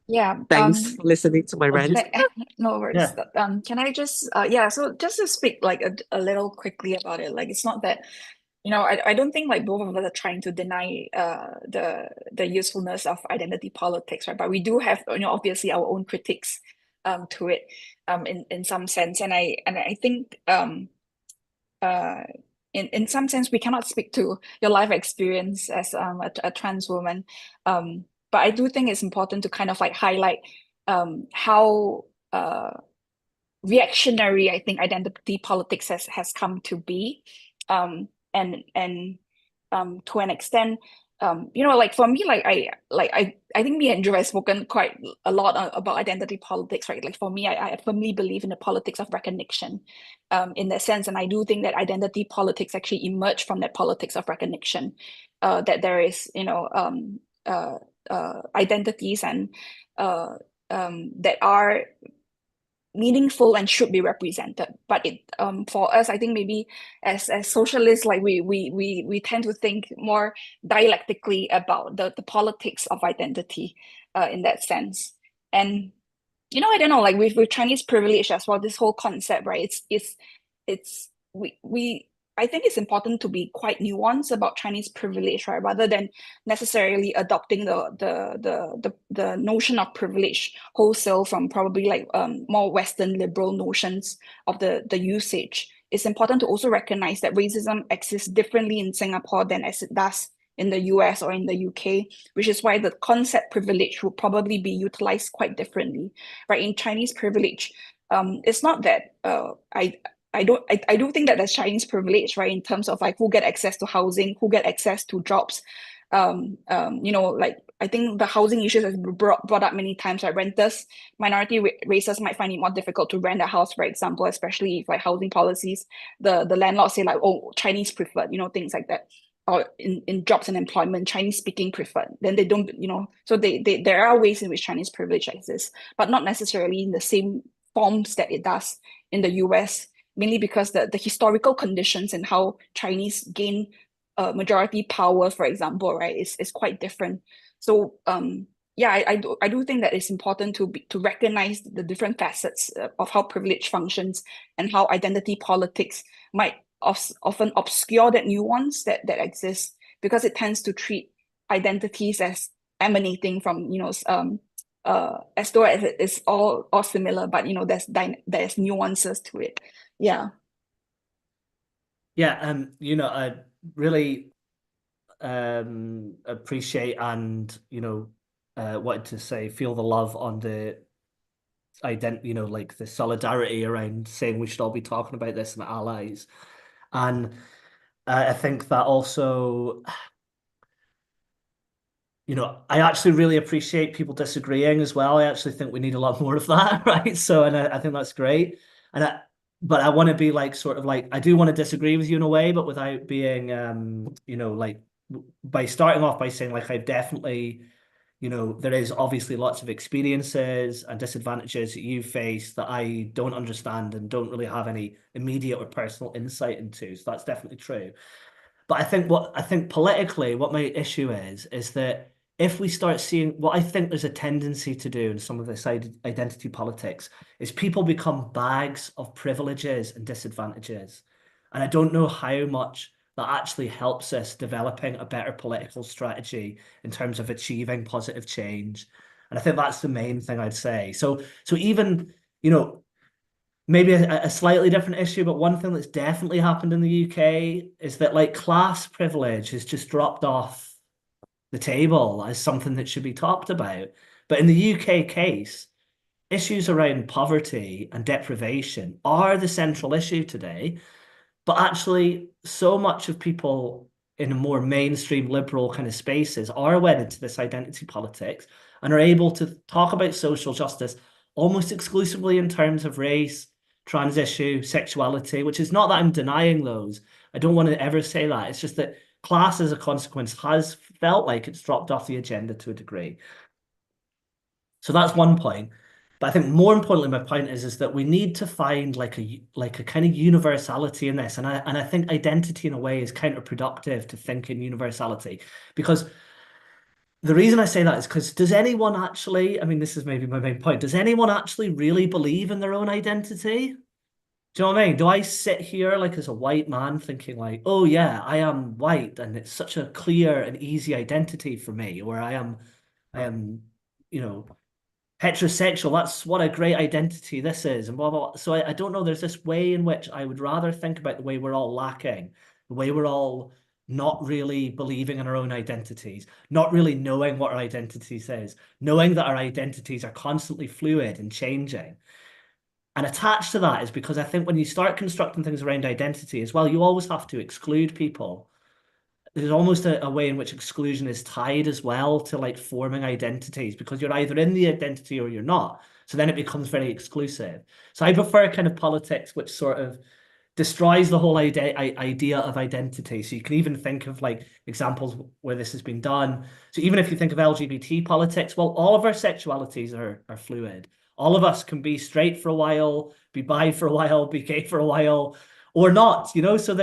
Yeah. Thanks for listening to my rant. No worries. Yeah. Can I just yeah, so just to speak like a little quickly about it, like it's not that, you know, I don't think like both of us are trying to deny the usefulness of identity politics, right? But we do have, you know, obviously our own critiques to it in some sense. And I think in some sense we cannot speak to your life experience as a trans woman. But I do think it's important to kind of like highlight how reactionary I think identity politics has come to be. And to an extent, like for me, I think me and Drew have spoken quite a lot about identity politics, right? Like for me, I firmly believe in the politics of recognition, in that sense, and I do think that identity politics actually emerge from that politics of recognition, that there is, identities and that are meaningful and should be represented. But it for us, I think maybe as socialists, like we tend to think more dialectically about the politics of identity in that sense. And I don't know, like with Chinese privilege as well, this whole concept, right? It's we I think it's important to be quite nuanced about Chinese privilege, right? Rather than necessarily adopting the notion of privilege wholesale from probably like more Western liberal notions of the usage. It's important to also recognize that racism exists differently in Singapore than as it does in the US or in the UK, which is why the concept privilege will probably be utilized quite differently, right? In Chinese privilege, it's not that I do think that there's Chinese privilege, right, in terms of like who get access to housing, who get access to jobs. Like I think the housing issues has brought up many times, like renters, minority races might find it more difficult to rent a house, for example, especially if like housing policies, the landlord say like, oh, Chinese preferred, things like that. Or in jobs and employment, Chinese speaking preferred. Then they don't, so there are ways in which Chinese privilege exists, but not necessarily in the same forms that it does in the US, mainly because the historical conditions and how Chinese gain majority power, for example, right, is quite different. So I do think that it's important to recognize the different facets of how privilege functions and how identity politics might often obscure that nuance that exists, because it tends to treat identities as emanating from as though it's all similar, but there's nuances to it. Yeah. Yeah, I really appreciate and wanted to say feel the love on the like the solidarity around saying we should all be talking about this and allies. And I think that also, I actually really appreciate people disagreeing as well. I actually think we need a lot more of that, right? So, and I think that's great. But I want to be like sort of like I do want to disagree with you in a way, but without being like by starting off by saying like I definitely, there is obviously lots of experiences and disadvantages that you face that I don't understand and don't really have any immediate or personal insight into. So that's definitely true. But I think politically, what my issue is that if we start seeing what I think there's a tendency to do in some of this identity politics is people become bags of privileges and disadvantages. And I don't know how much that actually helps us developing a better political strategy in terms of achieving positive change. And I think that's the main thing I'd say. So even, maybe a slightly different issue, but one thing that's definitely happened in the UK is that like class privilege has just dropped off the table as something that should be talked about. But in the UK case, issues around poverty and deprivation are the central issue today. But actually, so much of people in more mainstream liberal kind of spaces are wedded to this identity politics and are able to talk about social justice almost exclusively in terms of race, trans issue, sexuality, which is not that I'm denying those. I don't want to ever say that. It's just that class as a consequence has felt like it's dropped off the agenda to a degree. So that's one point. But I think more importantly, my point is that we need to find like a kind of universality in this. And I think identity in a way is counterproductive to think in universality. Because the reason I say that is because does anyone actually, I mean, this is maybe my main point, does anyone actually really believe in their own identity? Do you know what I mean? Do I sit here like as a white man thinking like, oh yeah, I am white and it's such a clear and easy identity for me, or I am, you know, heterosexual, that's what a great identity this is, and blah, blah, blah. So I don't know, there's this way in which I would rather think about the way we're all lacking, the way we're all not really believing in our own identities, not really knowing what our identities is, knowing that our identities are constantly fluid and changing. And attached to that is because I think when you start constructing things around identity as well, you always have to exclude people. There's almost a way in which exclusion is tied as well to like forming identities, because you're either in the identity or you're not. So then it becomes very exclusive. So I prefer kind of politics which sort of destroys the whole idea of identity. So you can even think of like examples where this has been done. So even if you think of LGBT politics, well, all of our sexualities are fluid. All of us can be straight for a while, be bi for a while, be gay for a while, or not, you know? So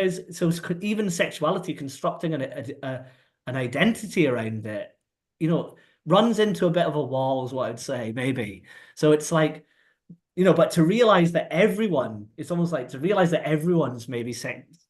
even sexuality, constructing an identity around it, you know, runs into a bit of a wall, is what I'd say, maybe. So it's like, you know, but to realize that everyone, it's almost like to realize that everyone's maybe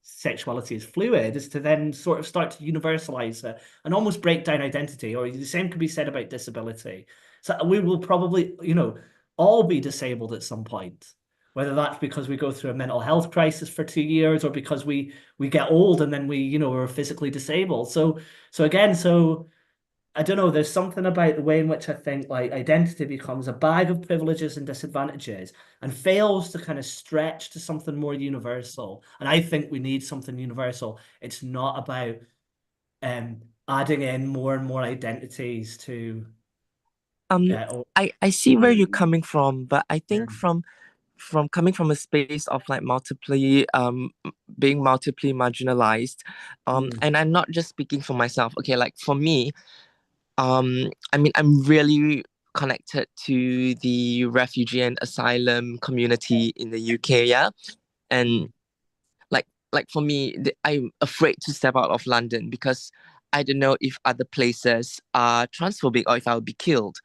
sexuality is fluid is to then sort of start to universalize it and almost break down identity. Or the same could be said about disability. So we will probably, you know, all be disabled at some point, whether that's because we go through a mental health crisis for 2 years or because we get old and then we, you know, are physically disabled. So again, I don't know, there's something about the way in which I think like identity becomes a bag of privileges and disadvantages and fails to kind of stretch to something more universal. And I think we need something universal. It's not about adding in more and more identities to I see where you're coming from, but I think from coming from a space of like being multiply marginalized, and I'm not just speaking for myself. Okay, like for me, I mean, I'm really connected to the refugee and asylum community in the UK, yeah, and like for me, I'm afraid to step out of London because I don't know if other places are transphobic or if I'll be killed,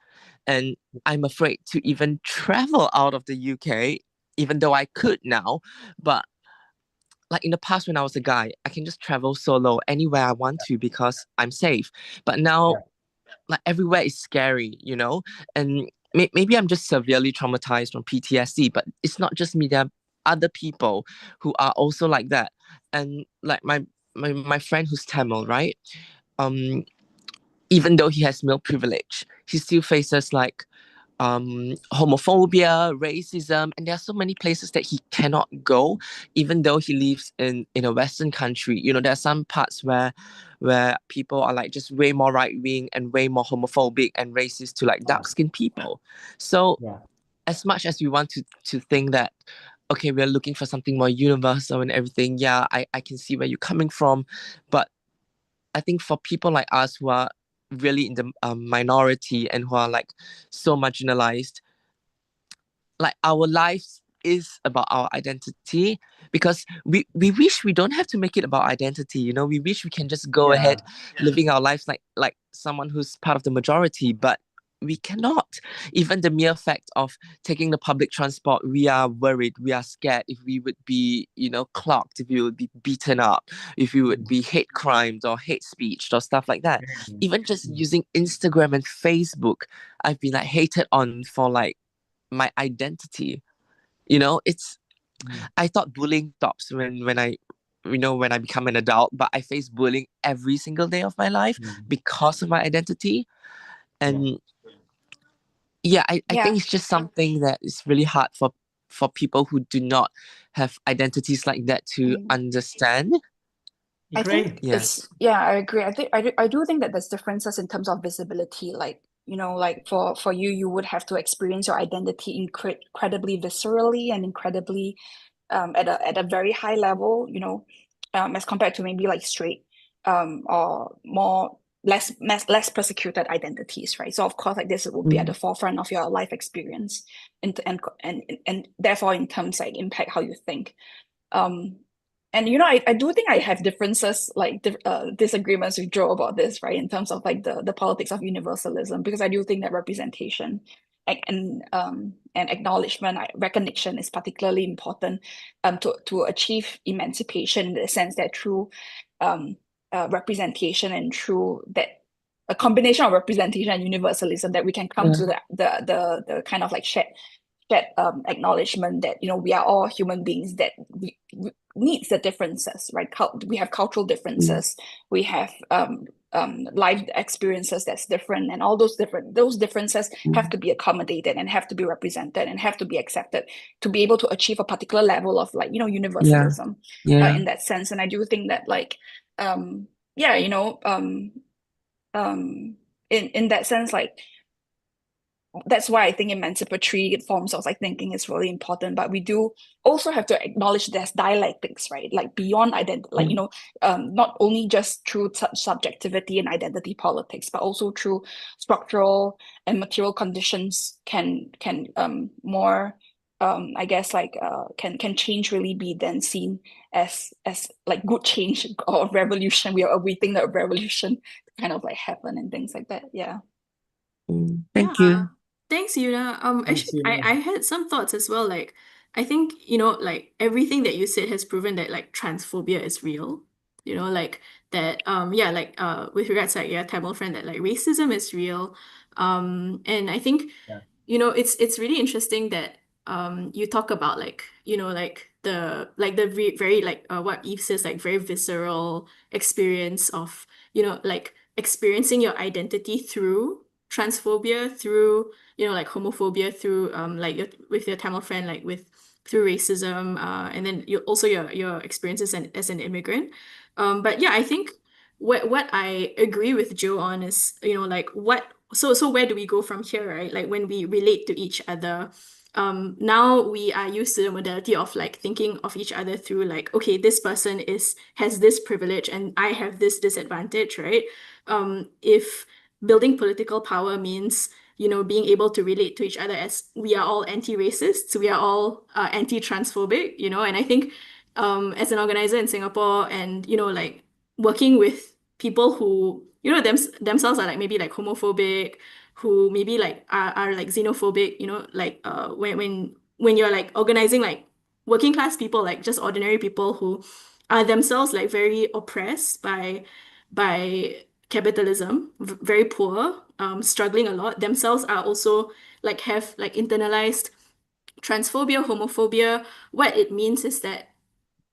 and I'm afraid to even travel out of the UK, even though I could now, but like in the past when I was a guy, I can just travel solo anywhere I want to because I'm safe. But now like everywhere is scary, you know? And maybe I'm just severely traumatized from PTSD, but it's not just me. There are other people who are also like that. And like my friend who's Tamil, right? Um, Even though he has male privilege, he still faces like homophobia, racism, and there are so many places that he cannot go, even though he lives in a Western country. You know, there are some parts where people are like just way more right wing and way more homophobic and racist to like dark skinned people. So as much as we want to think that okay, we're looking for something more universal and everything, yeah, I can see where you're coming from, but I think for people like us who are really in the minority and who are like so marginalized, like our lives is about our identity because we wish we don't have to make it about identity, you know, we wish we can just go ahead living our lives like someone who's part of the majority, but we cannot. Even the mere fact of taking the public transport, we are worried, we are scared if we would be, you know, clocked, if we would be beaten up, if we would be hate crimes or hate speech or stuff like that. Even just using Instagram and Facebook, I've been like hated on for like my identity, you know. It's I thought bullying stops when I, you know, when I become an adult, but I face bullying every single day of my life because of my identity. And yeah, I think it's just something that is really hard for people who do not have identities like that to understand. I think it's I agree. I do think that there's differences in terms of visibility. Like, you know, like for you, you would have to experience your identity incredibly viscerally and incredibly at a very high level, you know, as compared to maybe like straight or more less persecuted identities, right? So of course, like this will be at the forefront of your life experience, and therefore in terms like impact how you think. And you know, I do think I have differences, like disagreements with Joe about this, right? In terms of like the politics of universalism, because I do think that representation and acknowledgement, recognition is particularly important to achieve emancipation, in the sense that through representation and through that a combination of representation and universalism that we can come to the kind of like shared acknowledgement that we are all human beings, that we needs the differences, right? We have cultural differences, we have life experiences that's different, and all those differences have to be accommodated and have to be represented and have to be accepted to be able to achieve a particular level of like universalism in that sense. And I do think that like in that sense, like that's why I think emancipatory forms of like thinking is really important. But we do also have to acknowledge there's dialectics, right? Like beyond identity, like not only just through subjectivity and identity politics, but also through structural and material conditions can more I guess like can change really be then seen as like good change or revolution. We are awaiting the revolution to kind of like happen and things like that. Yeah. Thank you. Thanks, Yuna. Thanks, Actually, Yuna. I had some thoughts as well. Like, I think, like everything that you said has proven that like transphobia is real. Like that, yeah, like with regards to like your Tamil friend, that like racism is real. And I think, Yeah. it's really interesting that you talk about like, like the very like what Eve says, like very visceral experience of, like experiencing your identity through transphobia, through like homophobia, through like with your Tamil friend, like with through racism, and then you also your experiences as an immigrant. But yeah, I think what I agree with Joe on is, like what so where do we go from here, right? Like when we relate to each other, now we are used to the modality of like thinking of each other through like, okay, this person has this privilege and I have this disadvantage, right? If building political power means being able to relate to each other as we are all anti-racists, we are all anti-transphobic, and I think as an organizer in Singapore, and like working with people who themselves are like maybe like homophobic, who maybe like are like xenophobic, like when you're like organizing like working class people, like just ordinary people who are themselves like very oppressed by capitalism, very poor, struggling a lot, themselves are also like have like internalized transphobia, homophobia. What it means is that,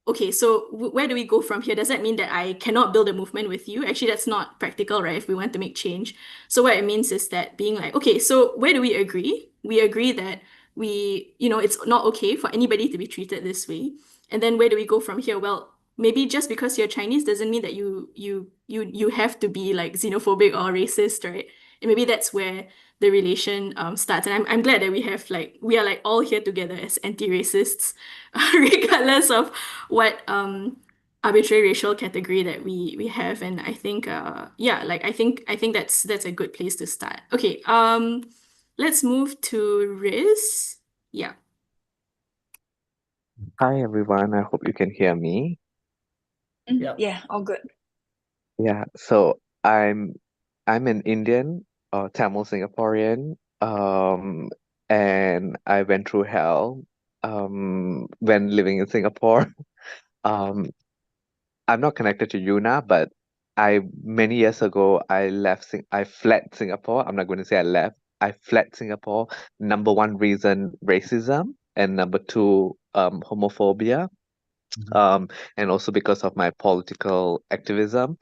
okay, so where do we go from here? Does that mean that I cannot build a movement with you? Actually, that's not practical, right? If we want to make change. So what it means is that being like, okay, so where do we agree? We agree that it's not okay for anybody to be treated this way. And then where do we go from here? Well, maybe just because you're Chinese doesn't mean that you have to be like xenophobic or racist, right? And maybe that's where the relation starts. And I'm glad that we are like all here together as anti-racists, regardless of what arbitrary racial category that we have. And I think yeah, like I think that's a good place to start. Okay, let's move to Riz. Yeah. Hi everyone, I hope you can hear me. Yeah. Yeah, all good. Yeah, so I'm an Indian, Tamil Singaporean, and I went through hell when living in Singapore. Um, I'm not connected to Yuna, but I many years ago I fled Singapore. I'm not going to say I left. I fled Singapore. Number one reason, racism, and number two, homophobia. And also because of my political activism.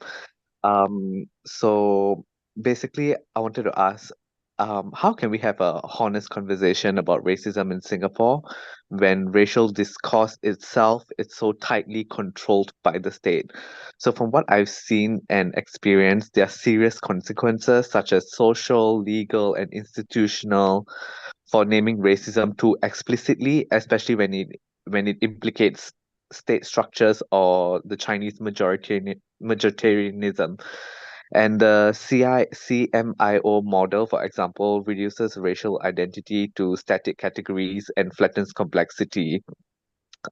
So basically, I wanted to ask, how can we have a honest conversation about racism in Singapore when racial discourse itself is so tightly controlled by the state? So from what I've seen and experienced, there are serious consequences such as social, legal, and institutional for naming racism too explicitly, especially when it implicates state structures or the Chinese majoritarianism. And the CMIO model, for example, reduces racial identity to static categories and flattens complexity.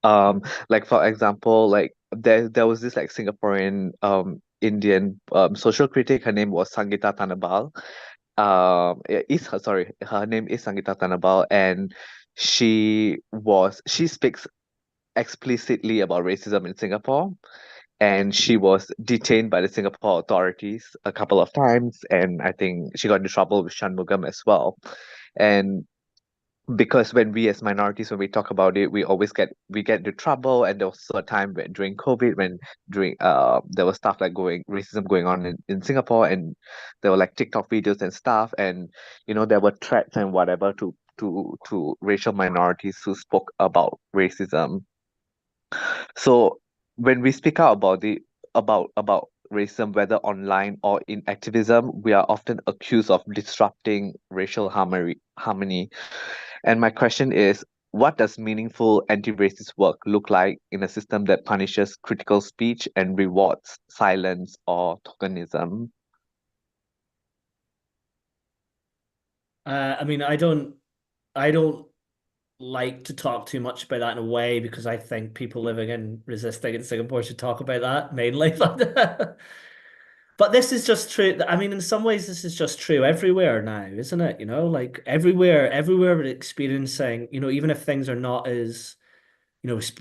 Like for example, like there was this like Singaporean Indian social critic. Her name was Sangeeta Tanabal. Her name is Sangeeta Tanabal, and she speaks explicitly about racism in Singapore. and she was detained by the Singapore authorities a couple of times, and I think she got into trouble with Shanmugam as well. And because when we as minorities, when we talk about it, we get into trouble. And there was also a time when during COVID, when during there was stuff like racism going on in Singapore, and there were like TikTok videos and stuff, and there were threats and whatever to racial minorities who spoke about racism. So when we speak out about about racism, whether online or in activism, we are often accused of disrupting racial harmony. And my question is, what does meaningful anti-racist work look like in a system that punishes critical speech and rewards silence or tokenism? I mean, I don't like to talk too much about that in a way because I think people living and resisting in Singapore should talk about that mainly. But this is just true. I mean, in some ways, this is just true everywhere now, isn't it? Like everywhere we're experiencing, even if things are not as,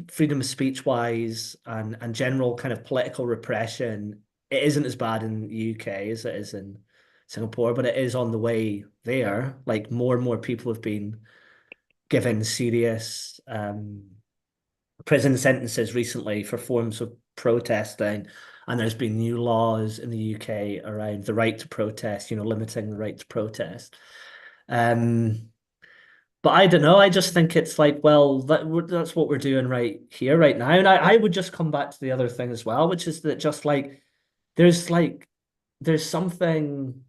freedom of speech wise and general kind of political repression, it isn't as bad in the UK as it is in Singapore, but it is on the way there. Like more and more people have been given serious prison sentences recently for forms of protesting, and there's been new laws in the UK around the right to protest, limiting the right to protest. But I don't know. I just think it's like, well, that's what we're doing right here, right now. And I would just come back to the other thing as well, which is that just there's like, there's something,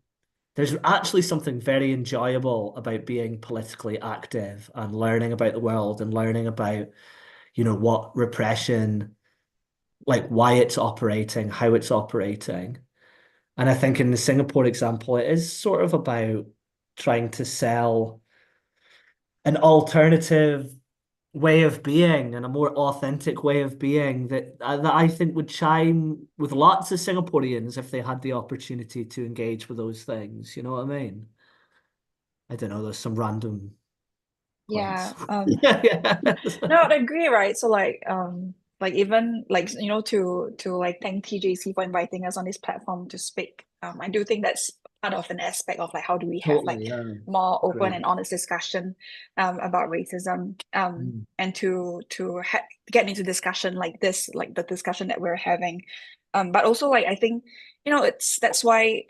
there's actually something very enjoyable about being politically active and learning about the world and learning about, what repression, like why it's operating, how it's operating. And I think in the Singapore example, it is sort of about trying to sell an alternative way of being and a more authentic way of being that I think would chime with lots of Singaporeans if they had the opportunity to engage with those things. You know what I mean? I don't know, there's some random Yeah. points. Yeah. No, I agree, right? So like even like to like thank TJC for inviting us on this platform to speak. I do think that's part of an aspect of like how do we have like Totally, yeah. more open Great. and honest discussion about racism Mm. and to get into discussion like this, like the discussion that we're having. But also like I think that's why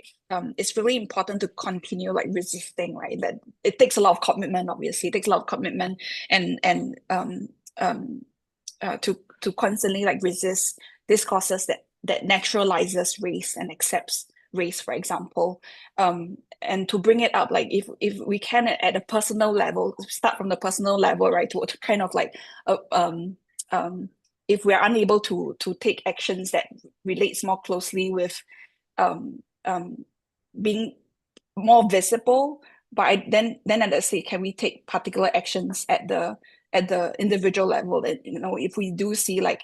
it's really important to continue like resisting, right? That it takes a lot of commitment, obviously. It takes a lot of commitment and to constantly like resist discourses that naturalizes race and accepts race, for example, and to bring it up, like if we can at a personal level, start from the personal level, right, to kind of like if we're unable to take actions that relates more closely with being more visible, but then at the same, can we take particular actions at the individual level? That if we do see like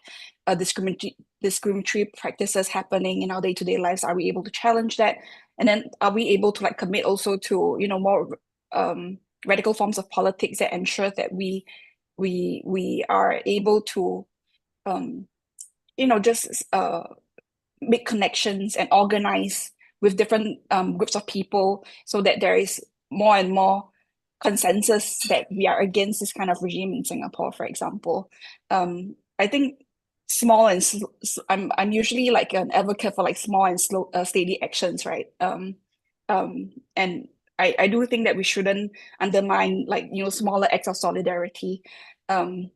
discriminatory practices happening in our day-to-day lives, are we able to challenge that? And then are we able to like commit also to more radical forms of politics that ensure that we are able to just make connections and organize with different groups of people so that there is more and more consensus that we are against this kind of regime in Singapore, for example. I think small and I'm usually like an advocate for like small and slow steady actions, right? And I do think that we shouldn't undermine like smaller acts of solidarity. And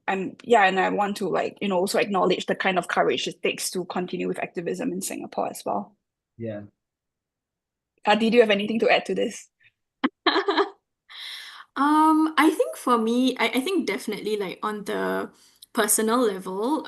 I want to like also acknowledge the kind of courage it takes to continue with activism in Singapore as well. Yeah. Did you have anything to add to this? I think for me, I think definitely like on the personal level,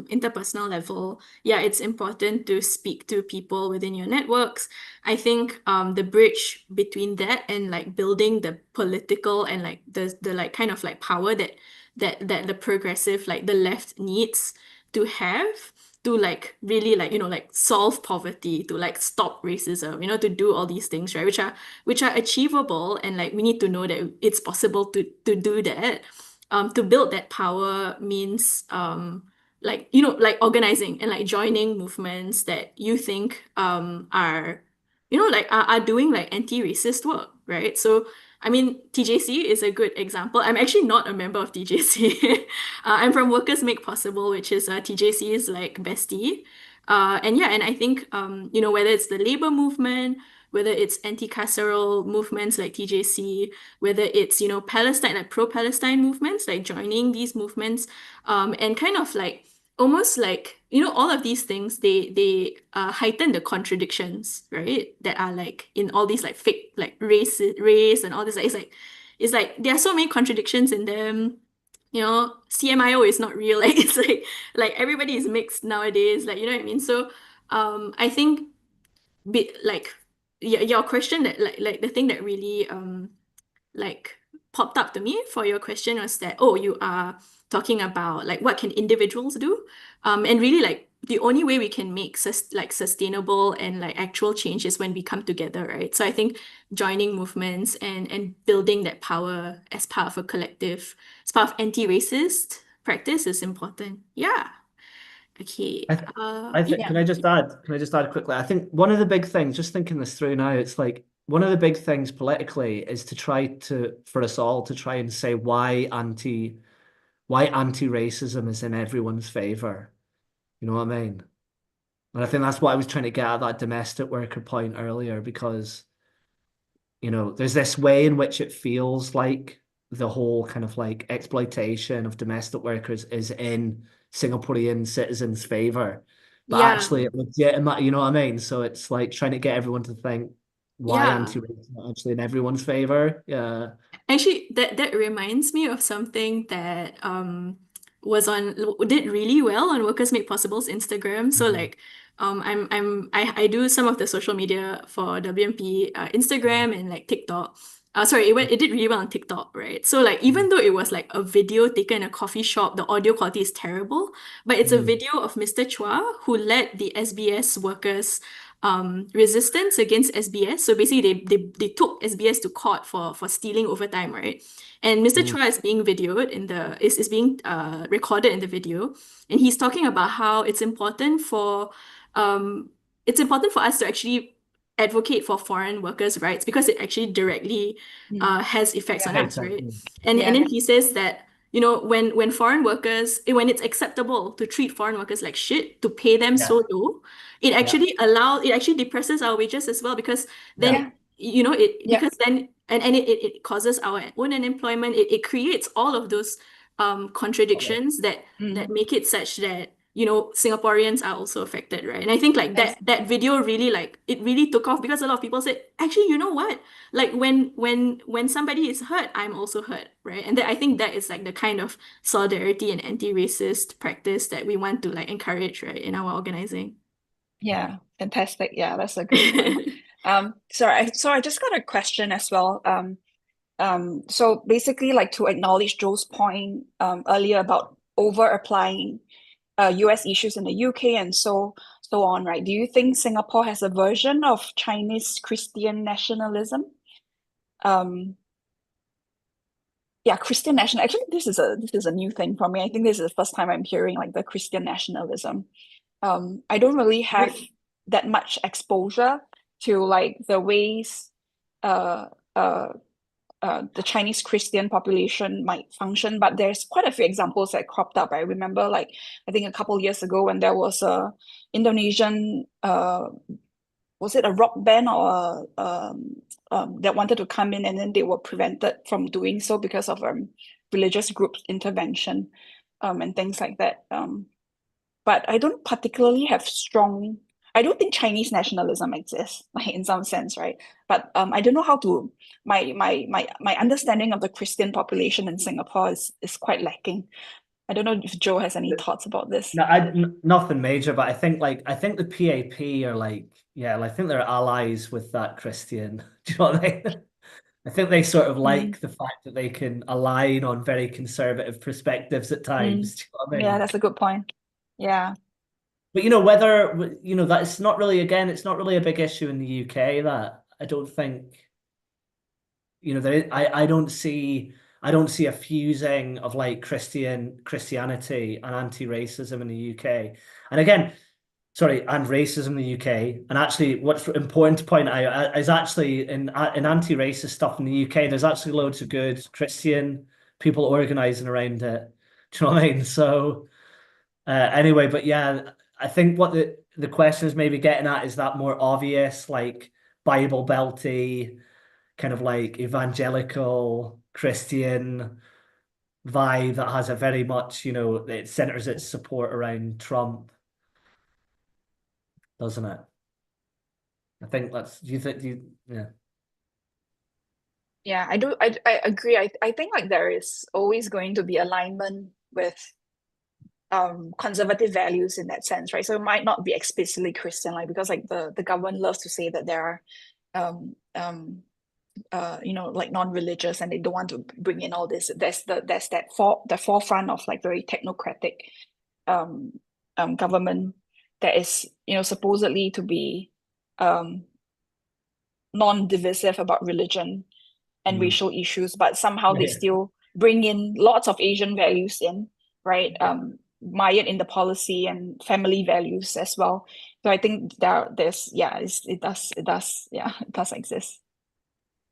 interpersonal level, yeah, it's important to speak to people within your networks. I think the bridge between that and like building the political and like the like kind of like power that the progressive, like the left needs to have to like really like like solve poverty, to like stop racism, to do all these things, right, which are achievable, and like we need to know that it's possible to do that. To build that power means like like organizing and like joining movements that you think are like are doing like anti-racist work, right? So I mean, TJC is a good example. I'm actually not a member of TJC. I'm from Workers Make Possible, which is TJC's like bestie. And yeah, and I think whether it's the labor movement, whether it's anti-carceral movements like TJC, whether it's Palestine, like pro-Palestine movements, like joining these movements, and kind of like almost like all of these things, they heighten the contradictions, right, that are like in all these like fake like race and all this, like, it's like there are so many contradictions in them. CMIO is not real. Like it's like everybody is mixed nowadays, like, you know what I mean? So I think like your question, that like the thing that really like popped up to me for your question was that, oh, you are talking about like what can individuals do, and really like the only way we can make sustainable and like actual change is when we come together, right? So I think joining movements and building that power as part of a collective, as part of anti-racist practice is important. Yeah. Okay. I, th I think, Yeah. Yeah. can I just add quickly? I think one of the big things, just thinking this through now, it's like one of the big things politically is to try to, for us all to try and say why anti-racism is in everyone's favor. You know what I mean? And I think that's what I was trying to get at that domestic worker point earlier, because there's this way in which it feels like the whole kind of like exploitation of domestic workers is in Singaporean citizens' favor. But Yeah. actually, it legitimate, you know what I mean? So it's like trying to get everyone to think why Yeah. anti-racism is actually in everyone's favor. Yeah. Actually, that reminds me of something that did really well on Workers Make Possible's Instagram. So Mhm. like I do some of the social media for WMP, Instagram and like TikTok. Sorry, it did really well on TikTok, right? So like even though it was like a video taken in a coffee shop, the audio quality is terrible, but it's a Mhm. video of Mr. Chua who led the SBS workers resistance against SBS. So basically, they took SBS to court for stealing overtime, right? And Mr. Mhm. Chua is being videoed is being recorded in the video, and he's talking about how it's important for us to actually advocate for foreign workers' rights because it actually directly has effects on Yeah. us, right? Exactly. And Yeah. then he says that when foreign workers, when it's acceptable to treat foreign workers like shit, to pay them Yeah. so low, Yeah. it actually depresses our wages as well, because then Yeah. Yeah. it Yeah. because then and it causes our own unemployment. It creates all of those contradictions that Mm. make it such that Singaporeans are also affected, right? And I think like Yes. that video really, like, it really took off because a lot of people said, actually, you know what, like when somebody is hurt, I'm also hurt, right? And that, I think that is like the kind of solidarity and anti-racist practice that we want to like encourage, right, in our organizing. Yeah. Fantastic. Yeah, that's a great point. So I just got a question as well. So basically, like, to acknowledge Joe's point earlier about over applying US issues in the UK and so on, right? Do you think Singapore has a version of Chinese Christian nationalism? Yeah, Christian national. Actually, this is a new thing for me. I think this is the first time I'm hearing like the Christian nationalism. I don't really have that much exposure to like the ways uh, uh, the Chinese Christian population might function, but there's quite a few examples that cropped up. I remember, like, I think a couple years ago when there was a Indonesian, was it a rock band or that wanted to come in, and then they were prevented from doing so because of religious groups intervention, and things like that. But I don't particularly have strong. I don't think Chinese nationalism exists, like, in some sense, right? But I don't know how to. My understanding of the Christian population in Singapore is quite lacking. I don't know if Joe has any thoughts about this. No, nothing major, but I think the PAP are like, yeah, I think they're allies with that Christian. Do you know what I mean? I think they sort of Mm, like the fact that they can align on very conservative perspectives at mm. times. Do you know what I Yeah, mean? that's a good point. Yeah. But that's not really, again, it's not really a big issue in the UK, that I don't think, I don't see I don't see a fusing of like Christianity and anti-racism in the UK. And again, sorry, and racism in the UK. And actually, what's important to point out is actually in anti-racist stuff in the UK, there's actually loads of good Christian people organizing around it. Do you know what I mean? So anyway, but yeah, I think what the question is maybe getting at is that more obvious, like Bible belty, kind of like evangelical Christian vibe that has a very much, it centers its support around Trump, doesn't it? I think do you think, yeah. Yeah, I do. I agree. I think like there is always going to be alignment with conservative values in that sense, right? So it might not be explicitly Christian, like because like the government loves to say that there are like non-religious and they don't want to bring in all this. There's the forefront of like very technocratic government that is supposedly to be non-divisive about religion and racial issues, but somehow they Yeah. still bring in lots of Asian values in, right? Mired in the policy and family values as well. So I think it does exist.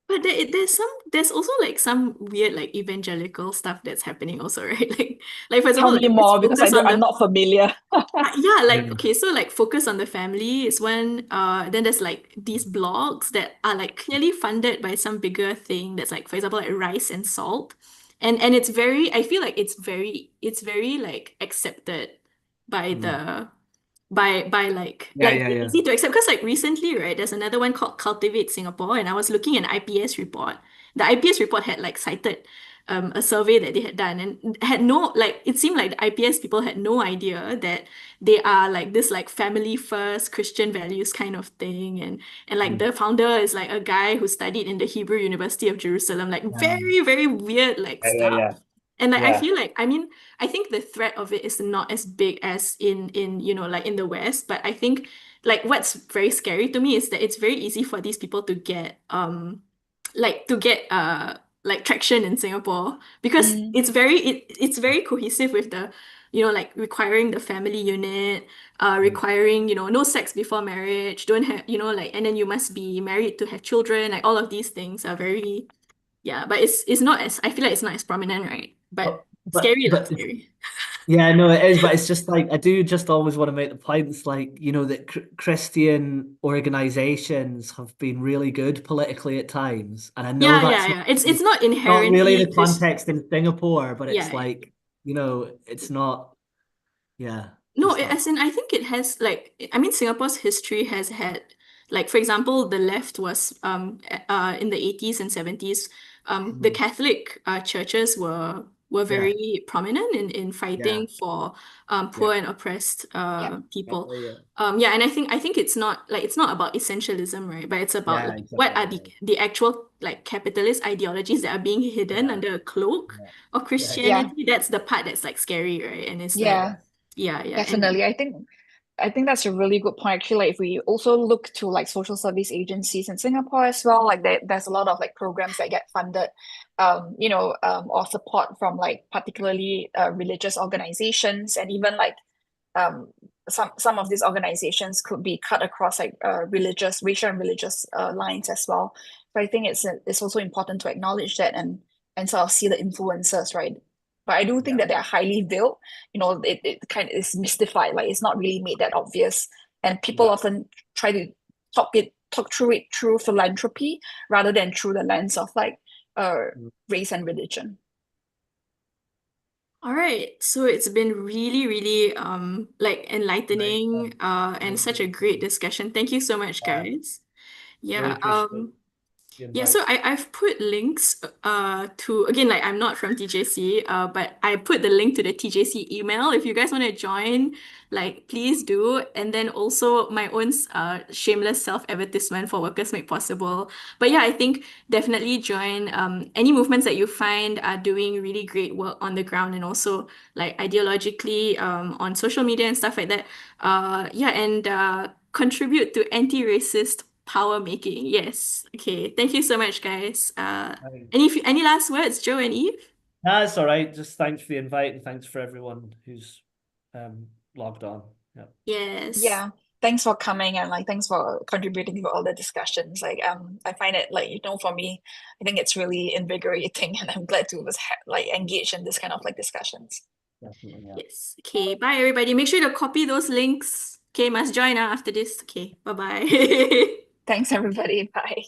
But there's also like some weird like evangelical stuff that's happening also, right? Like for Tell example, me like this more because focus on I'm the not familiar. yeah, like okay, so like focus on the family is one. Then there's like these blogs that are like clearly funded by some bigger thing that's like, for example, like rice and salt, and it's very. I feel like it's very like accepted by the by like Yeah, yeah, it's yeah, very yeah. easy to accept because like recently, right, there's another one called Cultivate Singapore, and I was looking at an IPS report. The IPS report had like cited a survey that they had done and had no like it seemed like the IPS people had no idea that they are like this like family first Christian values kind of thing, and like the founder is like a guy who studied in the Hebrew University of Jerusalem, like very very weird like Yeah, yeah, yeah. stuff. And like I Yeah. feel like I mean I think the threat of it is not as big as in like in the West, but I think like what's very scary to me is that it's very easy for these people to get like traction in Singapore because Mm, it's very cohesive with the like requiring the family unit, requiring no sex before marriage, don't have like, and then you must be married to have children, like all of these things are very, yeah, but it's not as, I feel like it's not as prominent, right? But But scary lah, but scary. yeah, no, it is, but it's just like I do just always want to make the point. It's like, that Christian organizations have been really good politically at times. And I know Yeah, that's yeah, not yeah. It's not not really the inherently Chris. context in Singapore, but Yeah, it's yeah. like, it's not, yeah, No, just that. as in I think it has like I mean Singapore's history has had like for example the left was in the 80s and 70s the Catholic churches were Yeah, very prominent in yeah, fighting for yeah, poor and oppressed yep. people. exactly, yeah. Yeah, and I think it's not like it's not about essentialism, right? But it's about Yeah, like what exactly. are the actual like capitalist ideologies that are being hidden Yeah, under a cloak yeah, of yeah, Yeah, Christianity. That's the part that's like scary, right? And it's like yeah, yeah, yeah, yeah. And definitely. I think that's a really good point. Actually, like if we also look to like social service agencies in Singapore as well, like there's a lot of like programs that get funded, or support from like particularly religious organizations, and even like some of these organizations could be cut across like racial and religious lines as well. So I think it's also important to acknowledge that and sort of see the influences, right? But I do think yeah, that they're highly veiled. It kind of is mystified, like it's not really made that obvious, and people yeah. often try to talk through it through philanthropy rather than through the lens of like race and religion. all right, so it's been really, really like Nice. enlightening and Really such a good. great discussion. Thank you so much, Yeah, guys. really Yeah, appreciate the yeah, so invite. I've put links to again like I'm not from TJC but I put the link to the TJC email if you guys want to join, like please do, and then also my own shameless self-advertisement for Workers Make Possible. But yeah, I think definitely join any movements that you find are doing really great work on the ground and also like ideologically on social media and stuff like that. Yeah, and contribute to anti-racist power making. Yes. Okay. Thank you so much, guys. Thanks. Any last words, Joe and Eve? That's all right. Just thanks for the invite and thanks for everyone who's logged on. Yeah. Yes. Yeah, thanks for coming and like thanks for contributing to all the discussions. Like I find it like for me, I think it's really invigorating, and I'm glad to was like engage in this kind of like discussions. Definitely, yeah. Yes. Okay. Bye, everybody. Make sure to copy those links. Okay, must join after this. Okay. Bye-bye. Thanks everybody. Bye.